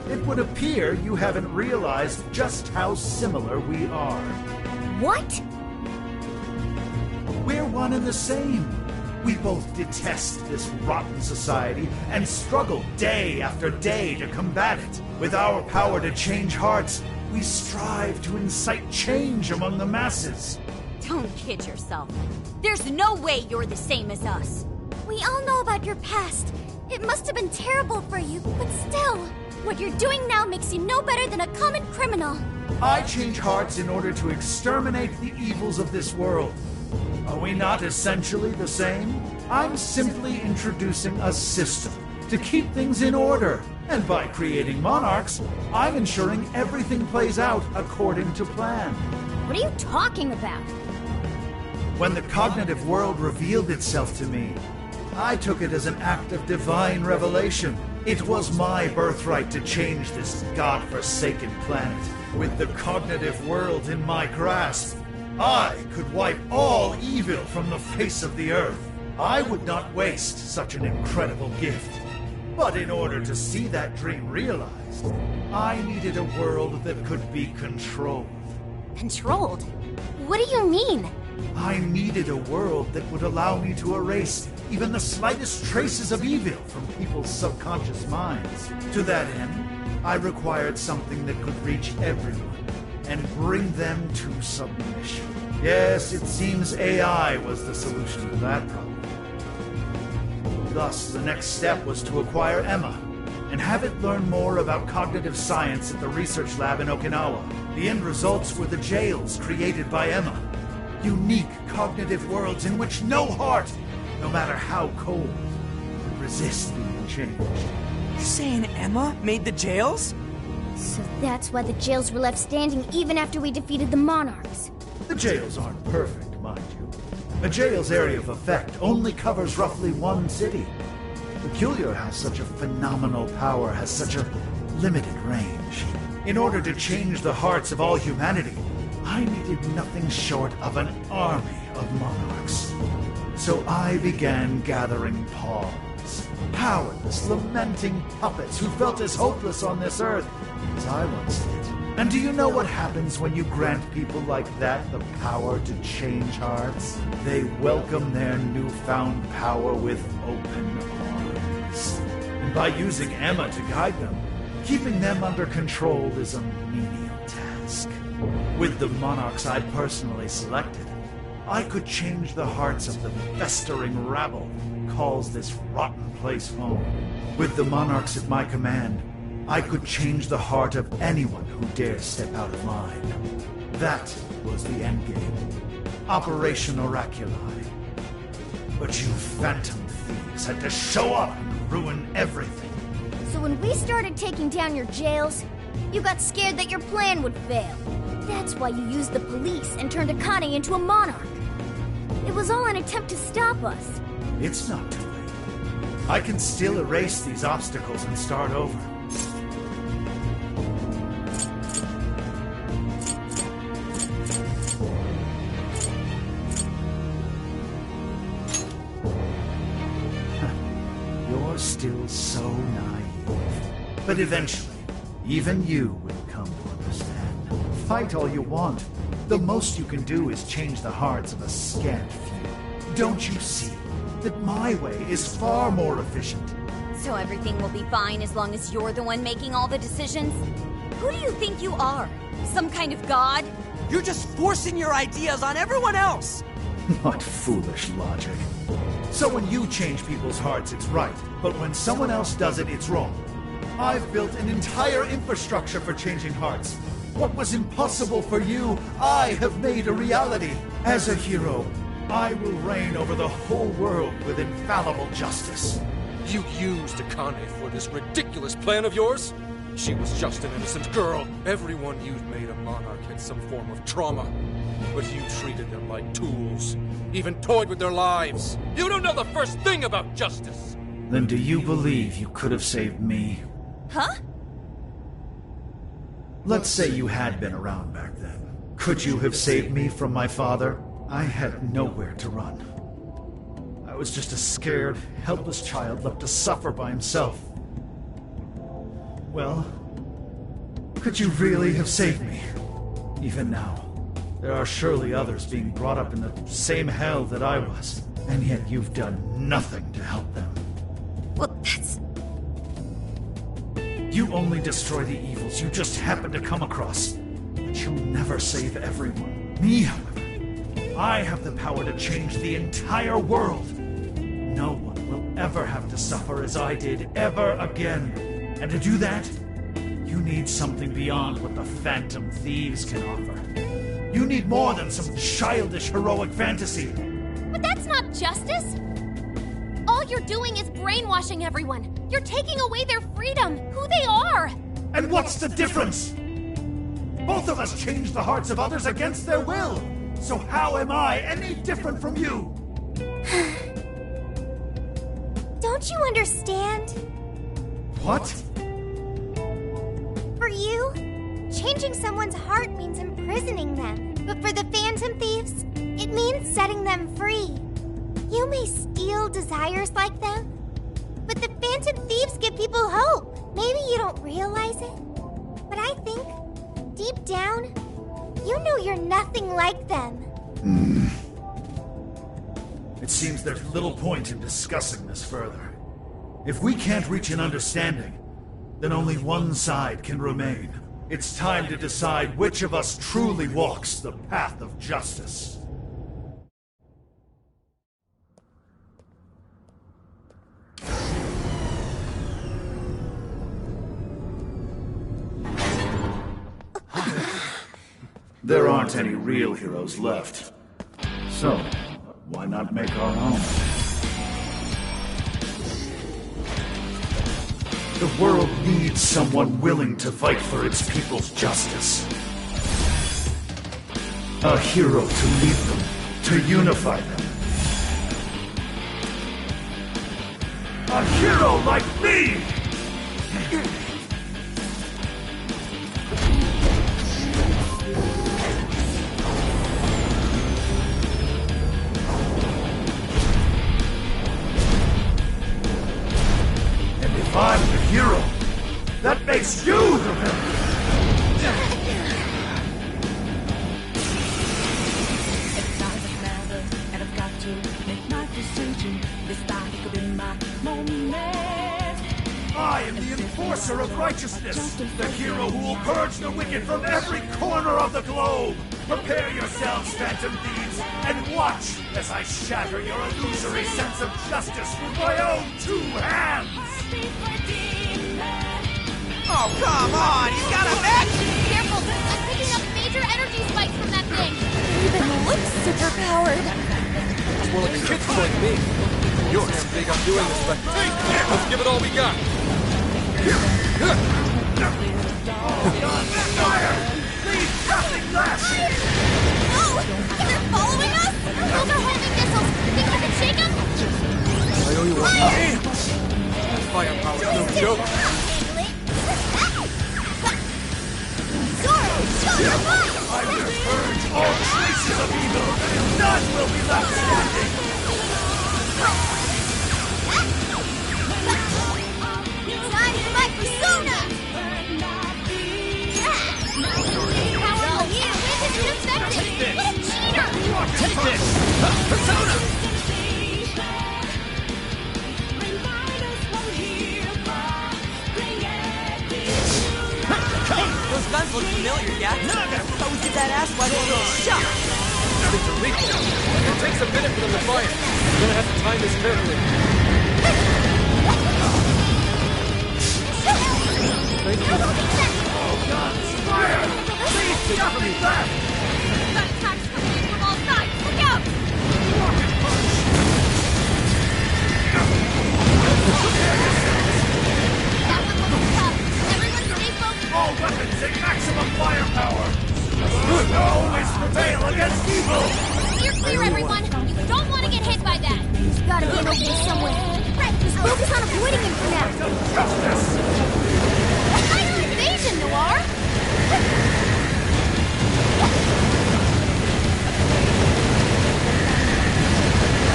It would appear you haven't realized just how similar we are. What? We're one and the same. We both detest this rotten society and struggle day after day to combat it. With our power to change hearts, we strive to incite change among the masses. Don't kid yourself. There's no way you're the same as us. We all know about your past. It must have been terrible for you, but still, what you're doing now makes you no better than a common criminal. I change hearts in order to exterminate the evils of this world. Are we not essentially the same? I'm simply introducing a system to keep things in order. And by creating monarchs, I'm ensuring everything plays out according to plan. What are you talking about? When the cognitive world revealed itself to me, I took it as an act of divine revelation. It was my birthright to change this godforsaken planet. With the cognitive world in my grasp, I could wipe all evil from the face of the earth. I would not waste such an incredible gift. But in order to see that dream realized, I needed a world that could be controlled. Controlled? What do you mean? I needed a world that would allow me to erase even the slightest traces of evil from people's subconscious minds. To that end, I required something that could reach everyone and bring them to submission. Yes, it seems AI was the solution to that problem. Thus, the next step was to acquire Emma and have it learn more about cognitive science at the research lab in Okinawa. The end results were the jails created by Emma. Unique cognitive worlds in which no heart, no matter how cold, could resist being changed. You saying Emma made the jails? So that's why the jails were left standing even after we defeated the monarchs. The jails aren't perfect, mind you. A jail's area of effect only covers roughly one city. Peculiar how such a phenomenal power has such a limited range. In order to change the hearts of all humanity, I needed nothing short of an army of monarchs. So I began gathering pawns. Powerless, lamenting puppets who felt as hopeless on this earth as I once did. And do you know what happens when you grant people like that the power to change hearts? They welcome their newfound power with open arms. And by using Emma to guide them, keeping them under control is a menial task. With the monarchs I'd personally selected, I could change the hearts of the festering rabble who calls this rotten place home. With the monarchs at my command, I could change the heart of anyone who dares step out of line. That was the endgame. Operation Oraculi. But you Phantom Thieves had to show up and ruin everything. So when we started taking down your jails, you got scared that your plan would fail. That's why you used the police and turned Akane into a monarch. It was all an attempt to stop us. It's not too late. I can still erase these obstacles and start over. You're still so naive. But eventually, even you will come to understand. Fight all you want. The most you can do is change the hearts of a scant few. Don't you see that my way is far more efficient? So everything will be fine as long as you're the one making all the decisions? Who do you think you are? Some kind of god? You're just forcing your ideas on everyone else! What foolish logic. So when you change people's hearts, it's right. But when someone else does it, it's wrong. I've built an entire infrastructure for changing hearts. What was impossible for you, I have made a reality. As a hero, I will reign over the whole world with infallible justice. You used Akane for this ridiculous plan of yours? She was just an innocent girl. Everyone you'd made a monarch had some form of trauma. But you treated them like tools. Even toyed with their lives. You don't know the first thing about justice! Then do you believe you could have saved me? Huh? Let's say you had been around back then. Could you have saved me from my father? I had nowhere to run. I was just a scared, helpless child left to suffer by himself. Well, could you really have saved me? Even now, there are surely others being brought up in the same hell that I was, and yet you've done nothing to help them. Well, that's... You only destroy the evils you just happen to come across, but you'll never save everyone. Me, however, I have the power to change the entire world. No one will ever have to suffer as I did ever again. And to do that, you need something beyond what the Phantom Thieves can offer. You need more than some childish heroic fantasy. But that's not justice! All you're doing is brainwashing everyone. You're taking away their freedom, who they are! And what's the difference? Both of us change the hearts of others against their will. So how am I any different from you? Don't you understand? What? For you, changing someone's heart means imprisoning them. But for the Phantom Thieves, it means setting them free. You may steal desires like them, but the Phantom Thieves give people hope. Maybe you don't realize it, but I think, deep down, you know you're nothing like them. It seems there's little point in discussing this further. If we can't reach an understanding, then only one side can remain. It's time to decide which of us truly walks the path of justice. There aren't any real heroes left. So, why not make our own? The world needs someone willing to fight for its people's justice. A hero to lead them, to unify them. A hero like me! If I'm the hero, that makes you the villain! It's not a matter, and I've got to make my decision. This time could be my moment. I am the enforcer of righteousness, the hero who will purge the wicked from every corner of the globe! Prepare yourselves, Phantom Thieves, and watch as I shatter your illusory sense of justice with my own two hands! Oh, come on! You got a mech? Careful! I'm picking up major energy spikes from that thing! Even looks super powered. It's more like a kid's toy to me. You're damn big on doing this, but let's give it all we got. Fire! Leave nothing left! Oh! They're following us? Those are homing missiles! Think you can shake them? I owe you one. Firepower's no joke. Zoro, show your might! I will purge all traces of evil, and none will be left standing! Time for my persona! Powerful here, wind is ineffective! What a cheater! Take this! Persona! Those guns look familiar, yeah? How we get that ass wide open shot? Things are leaking. It takes a minute for them to fire. We're gonna have to time this carefully. Thank you. All guns, fire! Please, nothing left! Got attacks coming in from all sides! Look out! Everyone stay focused! All weapons at maximum firepower! Good always prevail against evil! You're clear, everyone! You don't want to get hit by that! There's gotta be an opening somewhere. Right, just focus on avoiding him for now. Justice! Nice evasion, Noir!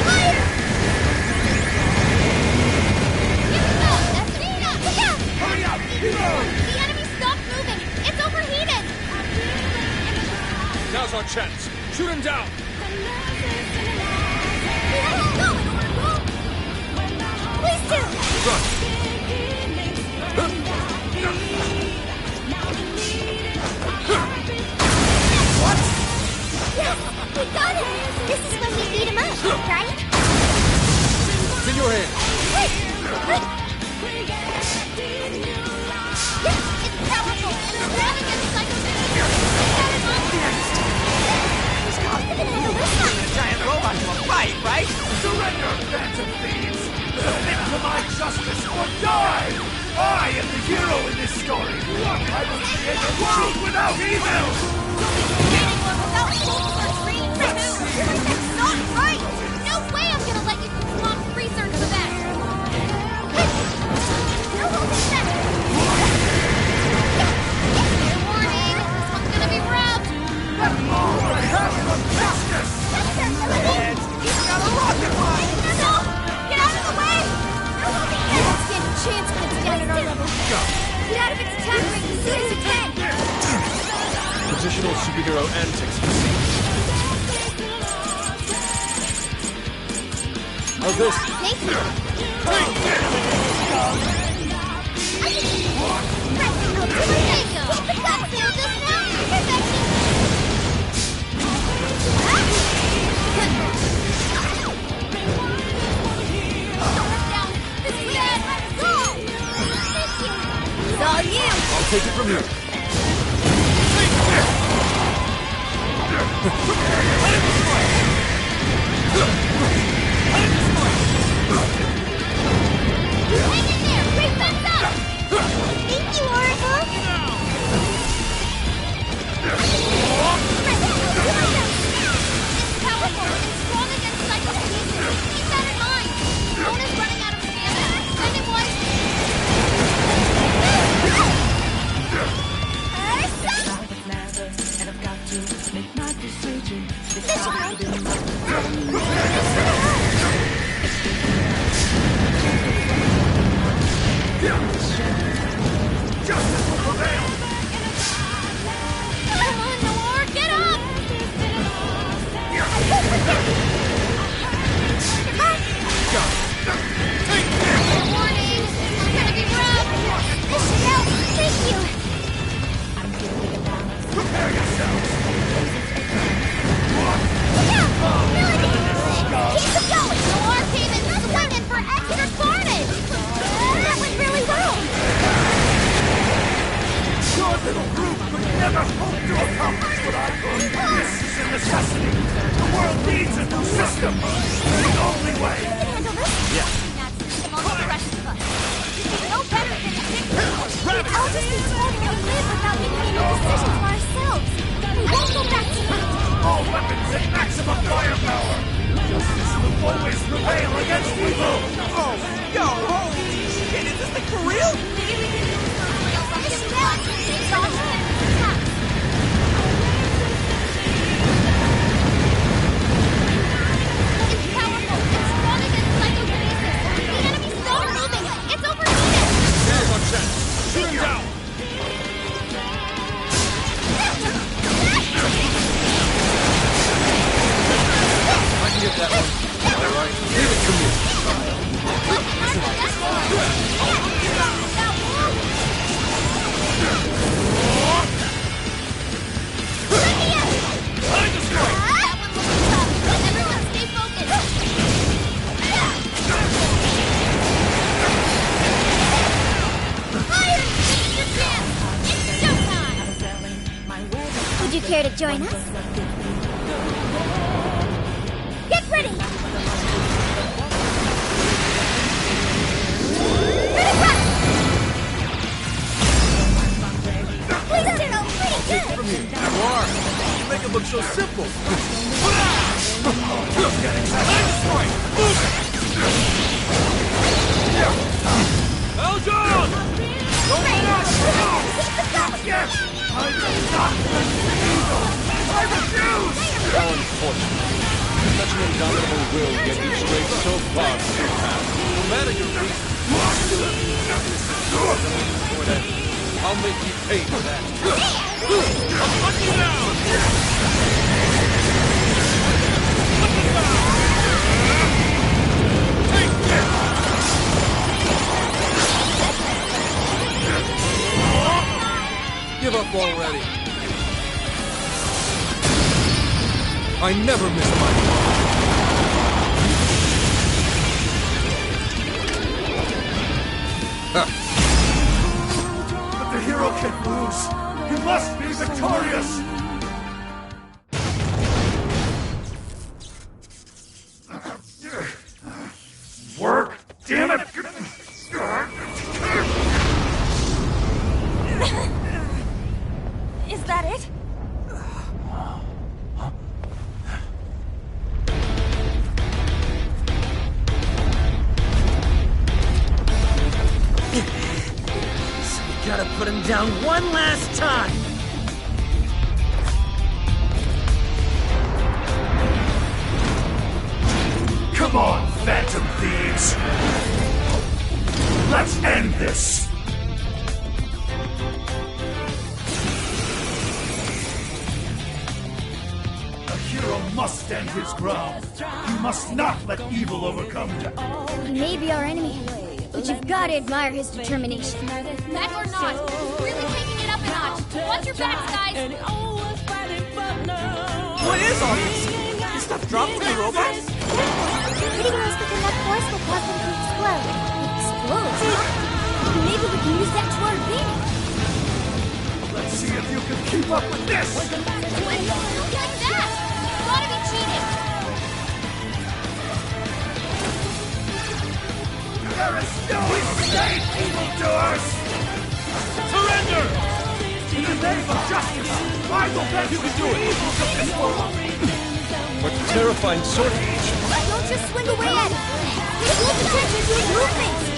Fire! Here we go! That's Nina! Look out! Hurry up! Reload! The enemy stopped moving! It's overheated! Now's our chance. Shoot him down. Please do! Run. What? Yes! We got it! This is when we beat him up, right? It's in your hand. Wait! Yes! It's powerful! Grabbing and psychokinesis! A giant robot to a fight, right? Surrender, phantom thieves! Submit to my justice or die! I am the hero in this story! I will create a world without evil! Without fools or trees, too! That's not right! No way I'm gonna let you swamp research for that! No holding back! Warning! This one's gonna be rough! That's all I have from justice! He's got a rocket launcher! No! Get out of the way! No holding back! Don't stand a chance when it's down at our level. Get out of its attack range as soon as you can! Additional superhero antics. How's this? Thank you! Right, I'll do my thing! Keep the gun! Feel this now? Perfection! Down! This is bad! Go! Thank you! It's all you! I'll take it from here. Hang in there! Great thumbs up! Thank you, Oracle! It's powerful and strong against psychokinesis. Keep that in mind. Phone is running out of stamina. Spend it wisely. And I've got to make my decision. Justice will prevail! Come on, Noir, get up! Warning, it's gonna be rough. This should help. Thank you. Prepare yourselves! Look out! Melody! Keep it going! Noir came in swinging for extra carnage! That went really well! Your little group could never hope to accomplish what I could! This is a necessity! The world needs a new system! The only way! You can handle this? Yes. That system on the rest of us. It's no better than a dictator. We've all just been told to live without making any decisions for ourselves. We won't go back to that. All weapons at maximum firepower! Justice will always prevail against evil! Oh, yo, holy shit, is this thing for real? Now's our chance. Shoot him down. I can get that one. All right, leave it to me. Everyone stay focused. Fire! This is your chance. It's showtime. Would you care to join us? Get ready! it look so simple? Eljon! Don't let us! Yes! I will not let you go! I refuse! Unfortunately, such an indomitable will get you straight so far from your path. No matter your reason, I'll make you pay for that. I'll hunt you down! Take this! Give up already. I never miss my mark. But the hero can lose. He must be victorious. Work, damn it! Is that it? Gotta put him down one last time! Come on, Phantom Thieves! Let's end this! A hero must stand his ground. He must not let evil overcome him. He may be our enemy, but you've got to admire his determination. Back or not, he's really taking it up a notch. Watch your backs, guys. What is all this? Is stuff dropped from the robots? Hitting us with enough force will cause them to explode. Explode? Maybe we can use that to our advantage. Let's see if you can keep up with this! Like that! You gotta be cheating! There is no escape, evildoers! Surrender! In the name of justice, I will bet you can do it! Evil of this world! What terrifying sortilege! Don't just swing away at it. Pay close attention to his movements.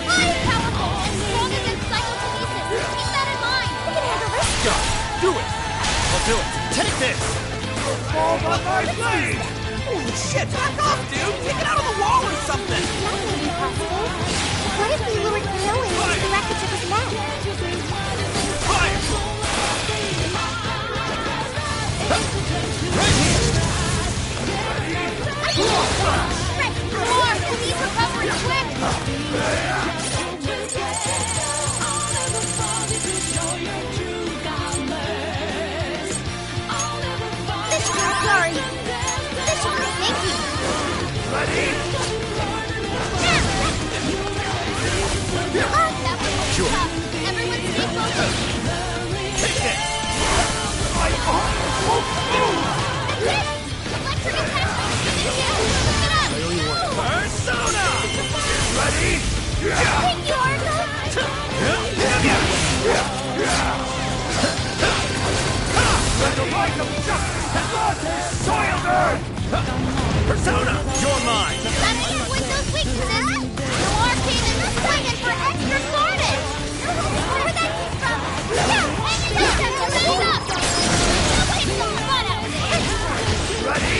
I'm powerful and stronger than psychokinesis. Keep that in mind. We can handle this. Go! Do it! I'll do it! Take this! Fall on my blade! Holy shit! Back off, dude! Take it out on the wall or something! That may be possible. What if we lured Kanoe into the wreckage of his map? Fire! Ready, more! Please recover it quick! Sorry. Thank you. Ready? That was tough. Everyone stay focused. Take it! My arm won't move! That's it! Electric attack! Look it up! Persona! Ready? Thank you, Argo. Let the light of justice flood this soiled earth! Persona! You're mine! Gotta exploit those weaknesses! No arcade in this swinging for extra carnage! Where that came from? Yeah, hang it down! Raise up! Now kick some butt out of this! Ready?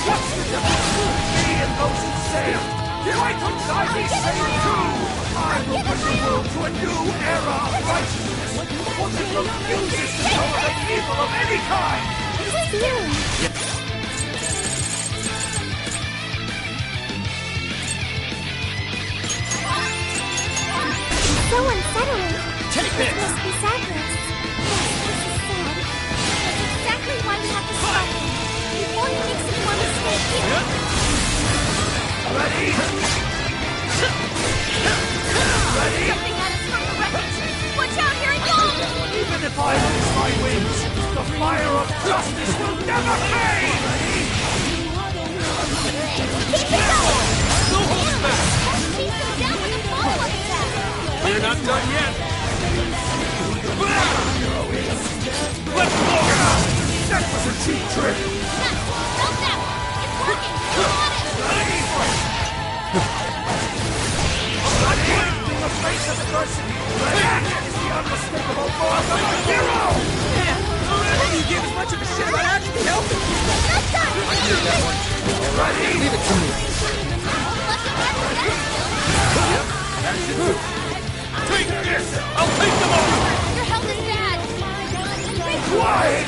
What's the difference between me and those who sail? Titans I be sailing too! I will push the world to a new era of righteousness! One that refuses to tolerate evil of any kind! So unsettling. Take this! It must be sadness. This is sad. That's exactly why we have to stop him. Before he makes any more mistakes here. Ready? Ready? Something that is from the wreckage! Watch out, here it comes! Even if I lose my wings, the fire of justice will never fade! Keep it going! No holding back! Let's chase them down with a follow-up attack! We're not not done yet! Let's go! That was a cheap trick! Stop that one! It's working! Come on it! In the face of adversity, that is the unmistakable force of a hero! You gave as much of a shit about actually helping. That's done! I hear that one. Ready? Leave it to me. Yep, that should do. Take this! I'll take them all! Your health is bad! Why?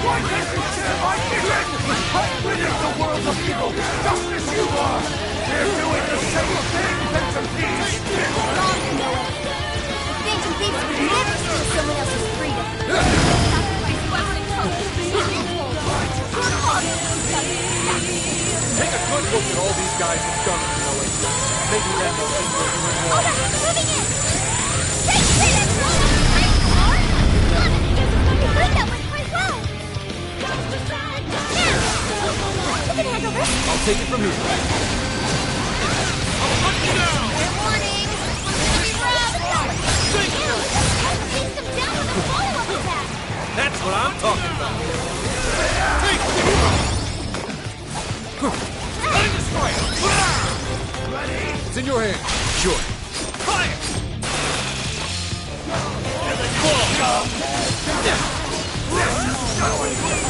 Why can't you share my mission? I'm winning the world of evil, just as you are! They're doing the same thing, Phantom Thieves! Wrong, Noah. Phantom Thieves would never steal someone else's freedom. Take a good look at all these guys have done to Noah. Maybe that will think we're doing well. Alright, moving in! Take this! Great, Lord! Love it! I think that went quite well! Now! You can handle this! I'll take it from here. I'll hunt you down! Warning! This one's gonna be rough! Takes them down with a follow-up attack! That's what I'm talking about! Take Time to strike! Ready? It's in your hands. Sure. Fire!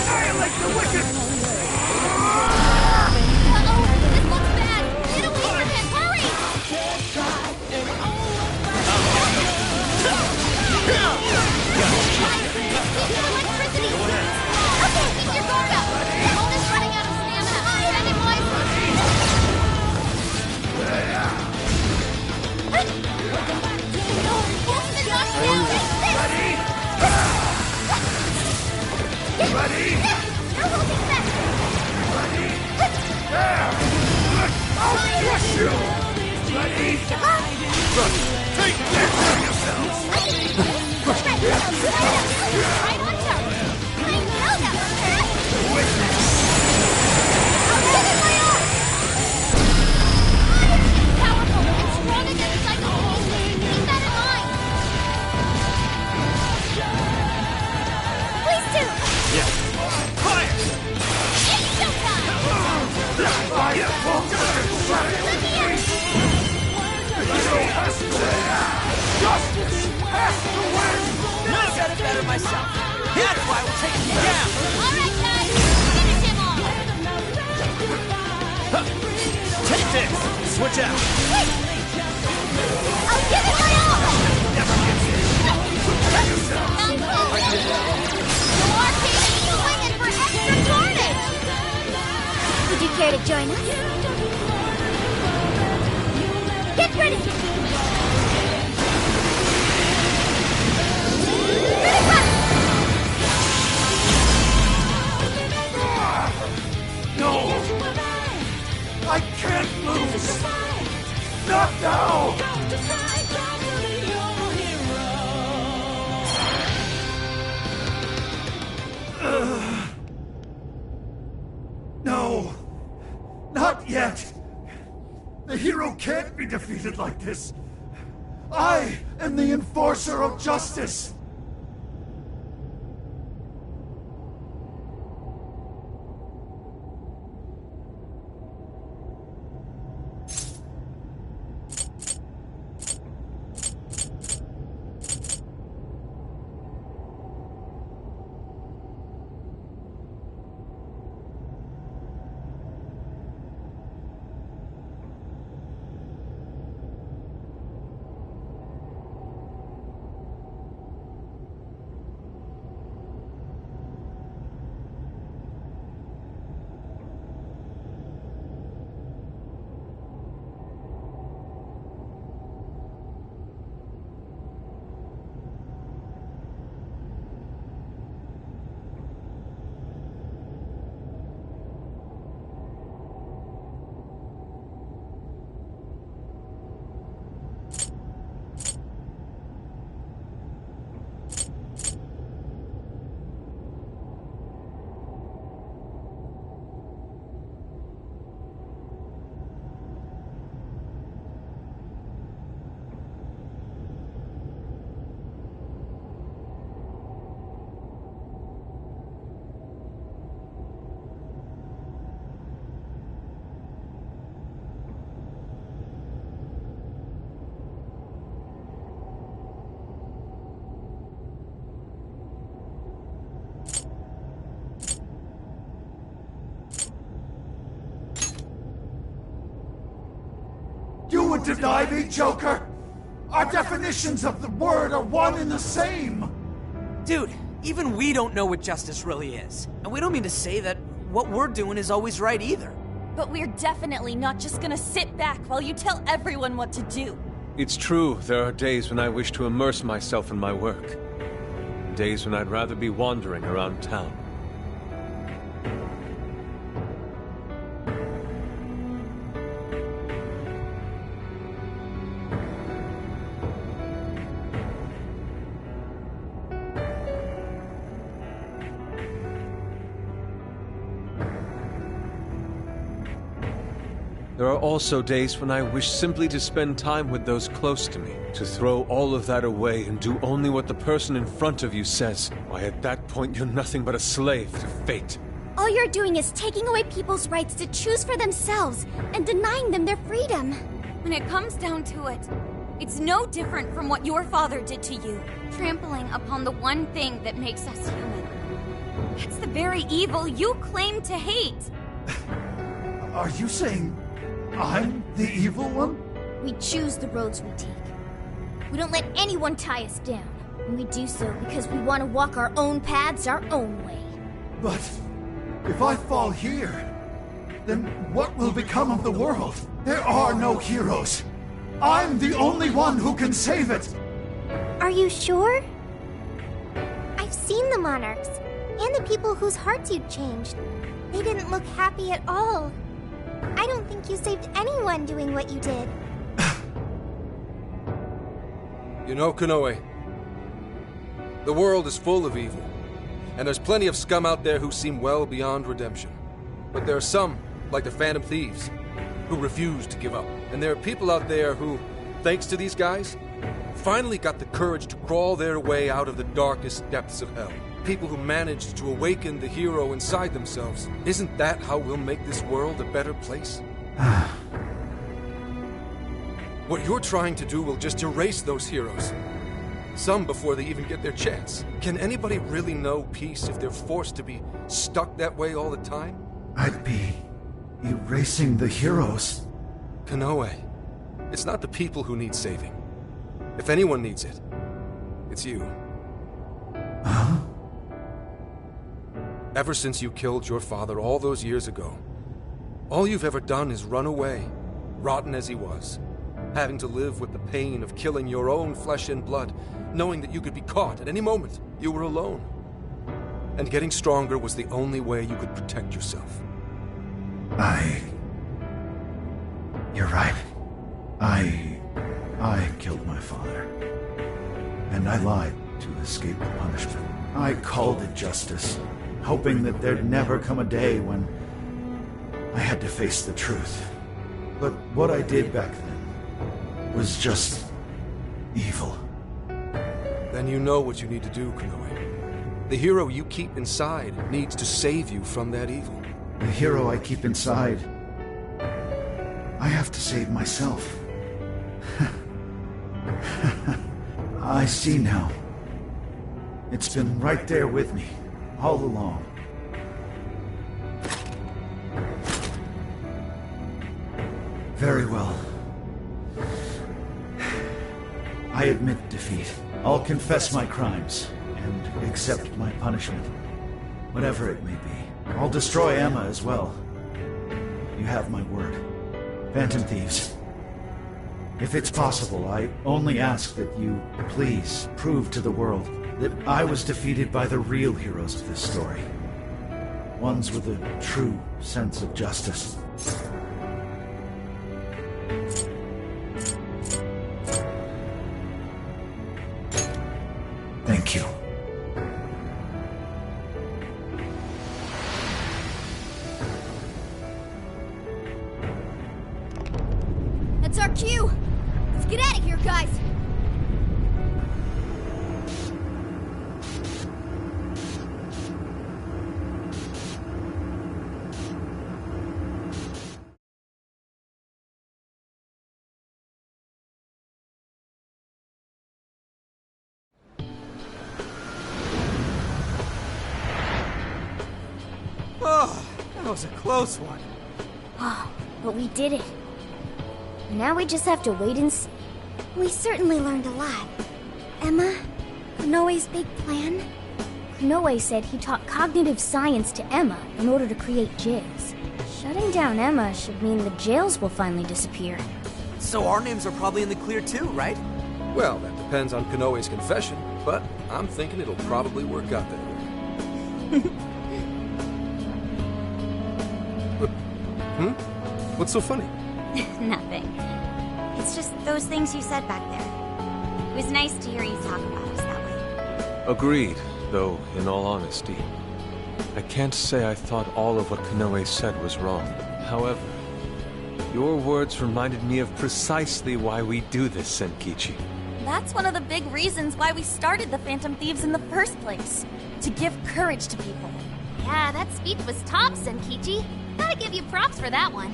Annihilate the wicked! Uh-oh! This looks bad! Get away from him! Hurry! Electricity! Okay, keep your guard up! Cone is running out of stamina! Spend it wisely! Wolf's been knocked down! Ready? Ready? You're holding back! Ready? There! I'll crush you! Ready? Take this! Yourselves! Right on target! I know that was her! I'll get it, my arm! It's powerful and strong against psycho beasts. Keep that in mind! Please do! Yeah. Fire! It's showtime! Fire! Let me in! Justice has to win! I said it better myself. That's why we're taking you down. All right, guys! Finish him off! Take this! Switch out! Wait! I'll give it my all! Never gets in! No arcade is swinging for extra carnage! Would you care to join us? Get ready! No! I can't lose! Not now! No! Not yet! The hero can't be defeated like this! I am the enforcer of justice! would deny me, Joker? Our definitions of the word are one and the same! Dude, even we don't know what justice really is. And we don't mean to say that what we're doing is always right either. But we're definitely not just gonna sit back while you tell everyone what to do. It's true, there are days when I wish to immerse myself in my work. Days when I'd rather be wandering around town. There are also days when I wish simply to spend time with those close to me, to throw all of that away and do only what the person in front of you says. Why, at that point, you're nothing but a slave to fate. All you're doing is taking away people's rights to choose for themselves and denying them their freedom. When it comes down to it, it's no different from what your father did to you, trampling upon the one thing that makes us human. That's the very evil you claim to hate. Are you saying I'm the evil one? We choose the roads we take. We don't let anyone tie us down. And we do so because we want to walk our own paths our own way. But if I fall here, then what will become of the world? There are no heroes. I'm the only one who can save it. Are you sure? I've seen the monarchs and the people whose hearts you'd changed. They didn't look happy at all. I don't think you saved anyone doing what you did. You know, Konoe, the world is full of evil, and there's plenty of scum out there who seem well beyond redemption. But there are some, like the Phantom Thieves, who refuse to give up. And there are people out there who, thanks to these guys, finally got the courage to crawl their way out of the darkest depths of hell. People who managed to awaken the hero inside themselves. Isn't that how we'll make this world a better place? What you're trying to do will just erase those heroes. Some before they even get their chance. Can anybody really know peace if they're forced to be stuck that way all the time? I'd be erasing the heroes. Konoe, it's not the people who need saving. If anyone needs it, it's you. Huh? Ever since you killed your father all those years ago, all you've ever done is run away, rotten as he was, having to live with the pain of killing your own flesh and blood, knowing that you could be caught at any moment. You were alone. And getting stronger was the only way you could protect yourself. You're right. I killed my father. And I lied to escape the punishment. I called it justice, hoping that there'd never come a day when I had to face the truth. But what I did back then was just evil. Then you know what you need to do, Konoe. The hero you keep inside needs to save you from that evil. The hero I keep inside, I have to save myself. I see now. It's been right there with me, all along. Very well. I admit defeat. I'll confess my crimes and accept my punishment, whatever it may be. I'll destroy Emma as well. You have my word. Phantom Thieves. If it's possible, I only ask that you please prove to the world that I was defeated by the real heroes of this story. Ones with a true sense of justice. Thank you. That's our cue! Let's get out of here, guys! Oh, that was a close one. Oh, but we did it. Now we just have to wait and see. We certainly learned a lot. Emma, Konoe's big plan? Konoe said he taught cognitive science to Emma in order to create jails. Shutting down Emma should mean the jails will finally disappear. So our names are probably in the clear too, right? Well, that depends on Konoe's confession, but I'm thinking it'll probably work out that way. What's so funny? Nothing. It's just those things you said back there. It was nice to hear you talk about us that way. Agreed, though, in all honesty, I can't say I thought all of what Konoe said was wrong. However, your words reminded me of precisely why we do this, Senkichi. That's one of the big reasons why we started the Phantom Thieves in the first place. To give courage to people. Yeah, that speech was top, Senkichi. Gotta give you props for that one.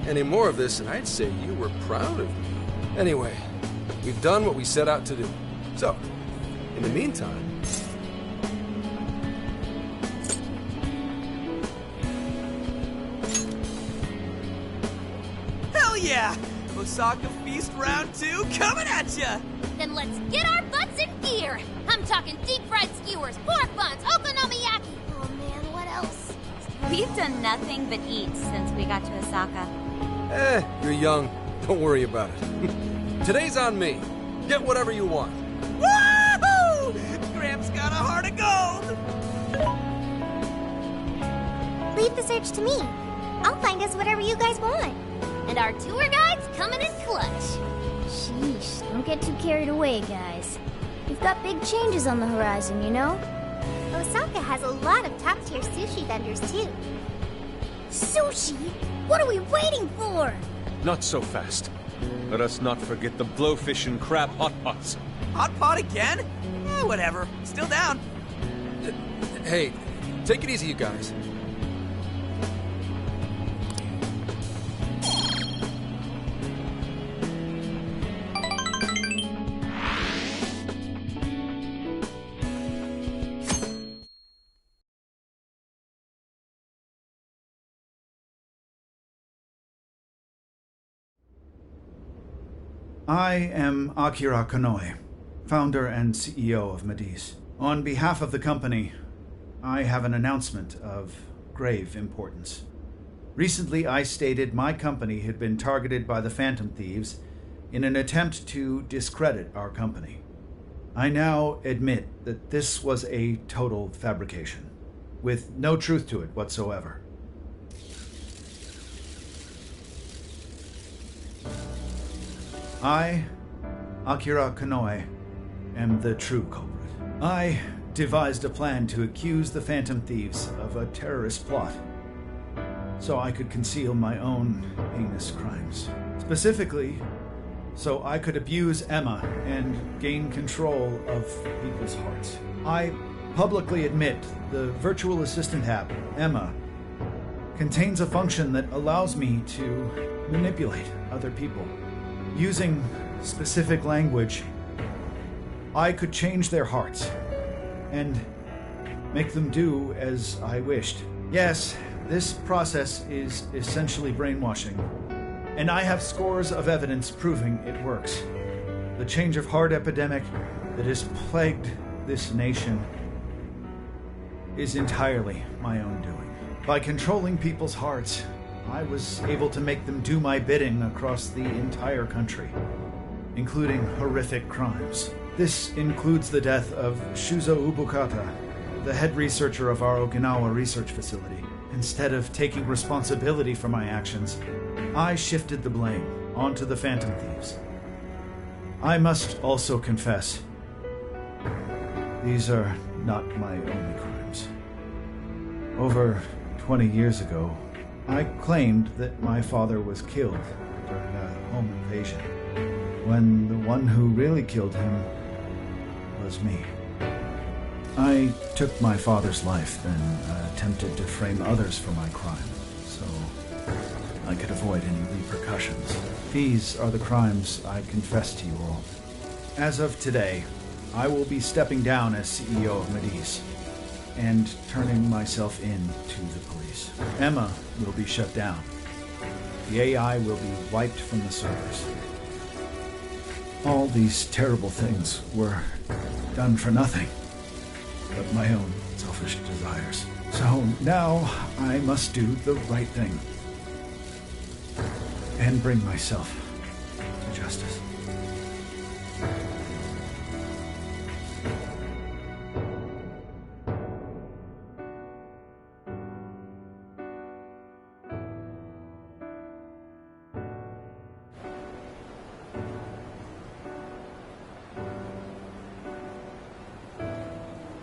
Any more of this, and I'd say you were proud of me. Anyway, we've done what we set out to do. So, in the meantime... Hell yeah! Osaka Feast Round 2 coming at ya! Then let's get our butts in gear. I'm talking deep-fried skewers, pork buns, okonomiyaki. Oh man, what else? We've done nothing but eat since we got to Osaka. You're young. Don't worry about it. Today's on me. Get whatever you want. Woohoo! Gramps got a heart of gold! Leave the search to me. I'll find us whatever you guys want. And our tour guide's coming in clutch. Sheesh, don't get too carried away, guys. We've got big changes on the horizon, you know? Osaka has a lot of top-tier sushi vendors, too. Sushi? What are we waiting for? Not so fast. Let us not forget the blowfish and crab hot pots. Hot pot again? Whatever. Still down. Hey, take it easy, you guys. I am Akira Konoe, founder and CEO of Mediz. On behalf of the company, I have an announcement of grave importance. Recently, I stated my company had been targeted by the Phantom Thieves in an attempt to discredit our company. I now admit that this was a total fabrication, with no truth to it whatsoever. I, Akira Konoe, am the true culprit. I devised a plan to accuse the Phantom Thieves of a terrorist plot, so I could conceal my own heinous crimes. Specifically, so I could abuse Emma and gain control of people's hearts. I publicly admit the virtual assistant app, Emma, contains a function that allows me to manipulate other people. Using specific language, I could change their hearts and make them do as I wished. Yes, this process is essentially brainwashing, and I have scores of evidence proving it works. The change of heart epidemic that has plagued this nation is entirely my own doing. By controlling people's hearts, I was able to make them do my bidding across the entire country, including horrific crimes. This includes the death of Shuzo Ubukata, the head researcher of our Okinawa research facility. Instead of taking responsibility for my actions, I shifted the blame onto the Phantom Thieves. I must also confess, these are not my only crimes. Over 20 years ago, I claimed that my father was killed during a home invasion, when the one who really killed him was me. I took my father's life, then attempted to frame others for my crime, so I could avoid any repercussions. These are the crimes I confess to you all. As of today, I will be stepping down as CEO of Mediz and turning myself in to the police. Emma will be shut down. The AI will be wiped from the servers. All these terrible things were done for nothing but my own selfish desires. So now I must do the right thing and bring myself to justice.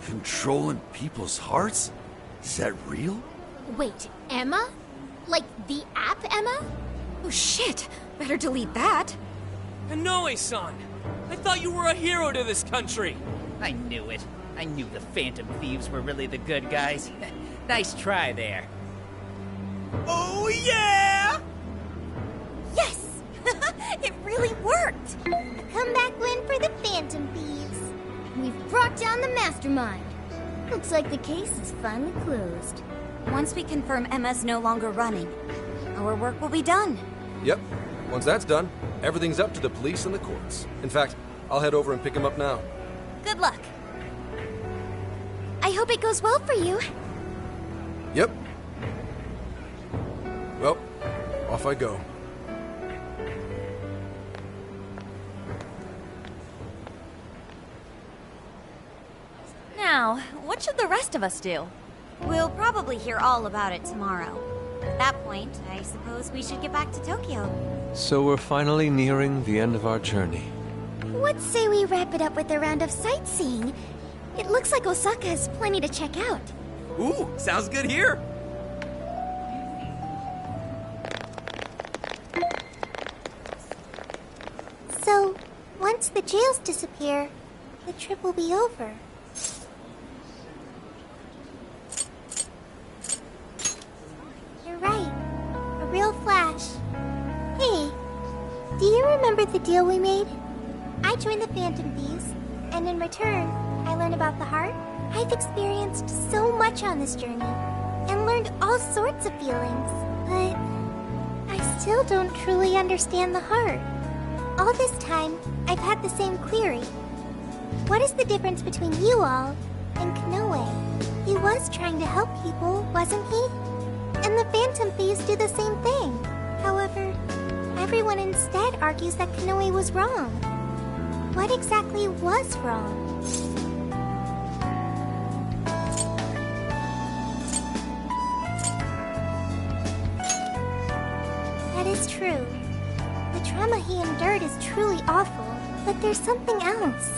Controlling people's hearts? Is that real? Wait, Emma? Like the app Emma? Oh shit! Better delete that. Inoue-san! I thought you were a hero to this country! I knew it. I knew the Phantom Thieves were really the good guys. Nice try there. Oh yeah! Yes! It really worked! A comeback win for the Phantom Thieves. We've brought down the mastermind. Looks like the case is finally closed. Once we confirm Emma's no longer running, our work will be done. Yep. Once that's done, everything's up to the police and the courts. In fact, I'll head over and pick him up now. Good luck. I hope it goes well for you. Yep. Well, off I go. Now, what should the rest of us do? We'll probably hear all about it tomorrow. At that point, I suppose we should get back to Tokyo. So we're finally nearing the end of our journey. What say we wrap it up with a round of sightseeing? It looks like Osaka has plenty to check out. Ooh, sounds good here. So, once the jails disappear, the trip will be over. You're right. A real flash. Hey, do you remember the deal we made? I joined the Phantom Thieves, and in return, I learned about the heart. I've experienced so much on this journey, and learned all sorts of feelings, but I still don't truly understand the heart. All this time, I've had the same query. What is the difference between you all and Kanoe? He was trying to help people, wasn't he? And the Phantom Thieves do the same thing. However, everyone instead argues that Kanoe was wrong. What exactly was wrong? That is true. The trauma he endured is truly awful, but there's something else.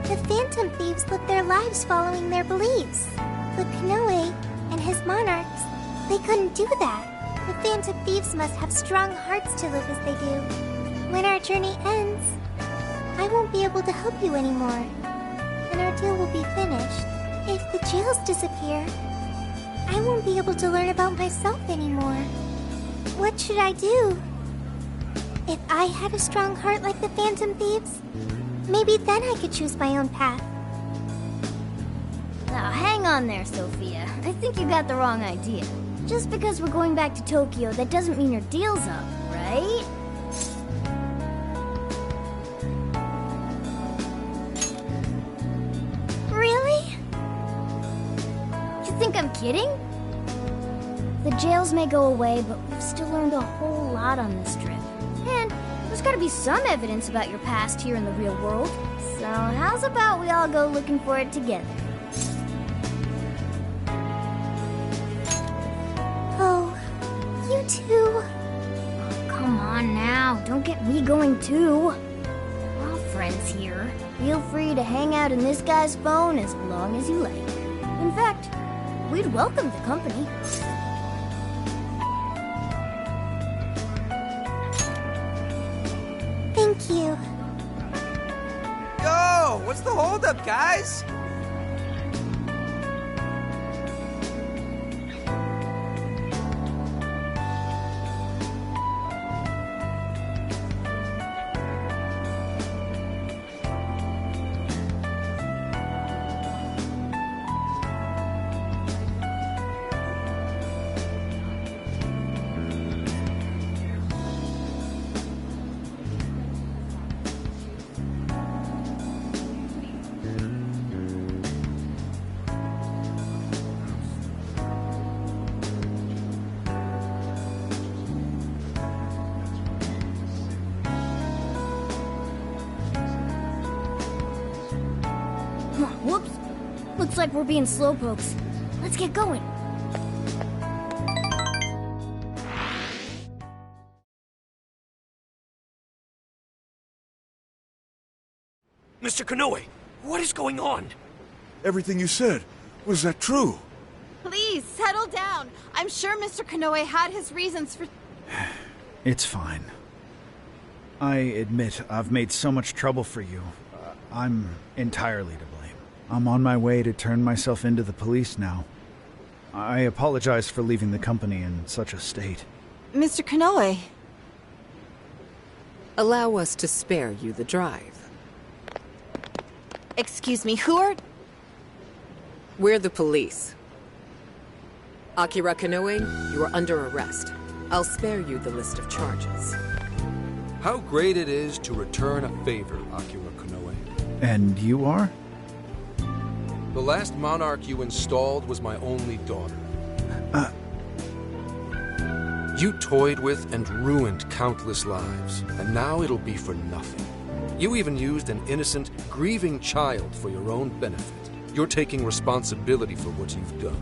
The Phantom Thieves live their lives following their beliefs. But Kanoe and his monarchs, they couldn't do that. The Phantom Thieves must have strong hearts to live as they do. When our journey ends, I won't be able to help you anymore, and our deal will be finished. If the jails disappear, I won't be able to learn about myself anymore. What should I do? If I had a strong heart like the Phantom Thieves, maybe then I could choose my own path. Now hang on there, Sophia. I think you got the wrong idea. Just because we're going back to Tokyo, that doesn't mean your deal's up, right? Really? You think I'm kidding? The jails may go away, but we've still learned a whole lot on this trip. And there's gotta be some evidence about your past here in the real world. So how's about we all go looking for it together? Oh, you two. Come on now, don't get me going too. We're all friends here. Feel free to hang out in this guy's phone as long as you like. In fact, we'd welcome the company. Thank you. Yo, what's the holdup, guys? Looks like we're being slowpokes. Let's get going. Mr. Kanoe, what is going on? Everything you said, was that true? Please, settle down. I'm sure Mr. Kanoe had his reasons for... It's fine. I admit I've made so much trouble for you. I'm entirely to blame. I'm on my way to turn myself into the police now. I apologize for leaving the company in such a state. Mr. Kanoe. Allow us to spare you the drive. Excuse me, who are... We're the police. Akira Kanoe, you are under arrest. I'll spare you the list of charges. How great it is to return a favor, Akira Kanoe. And you are? The last monarch you installed was my only daughter. You toyed with and ruined countless lives, and now it'll be for nothing. You even used an innocent, grieving child for your own benefit. You're taking responsibility for what you've done.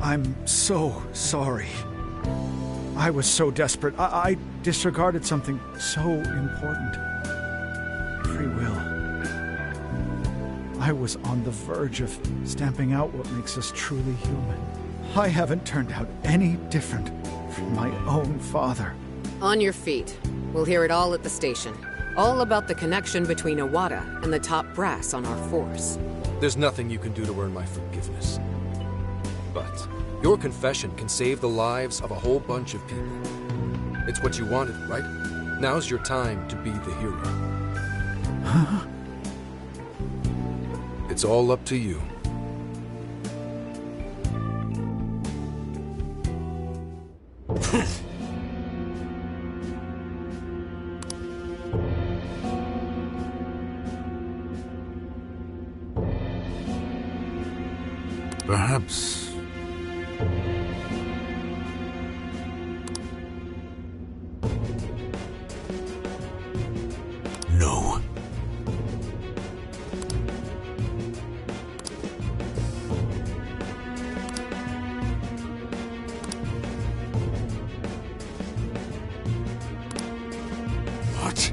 I'm so sorry. I was so desperate. I disregarded something so important. Free will. I was on the verge of stamping out what makes us truly human. I haven't turned out any different from my own father. On your feet. We'll hear it all at the station. All about the connection between Iwata and the top brass on our force. There's nothing you can do to earn my forgiveness. But your confession can save the lives of a whole bunch of people. It's what you wanted, right? Now's your time to be the hero. Huh? It's all up to you. Perhaps... No. What?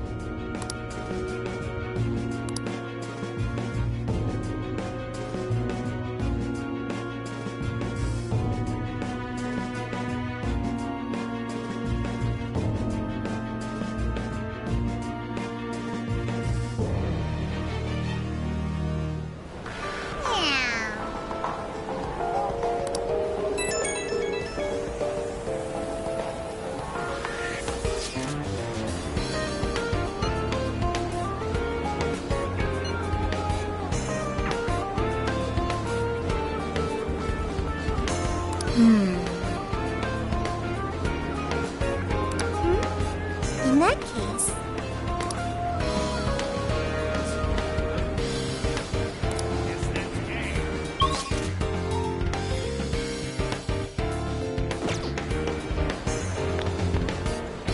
In that case...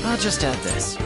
I'll just add this.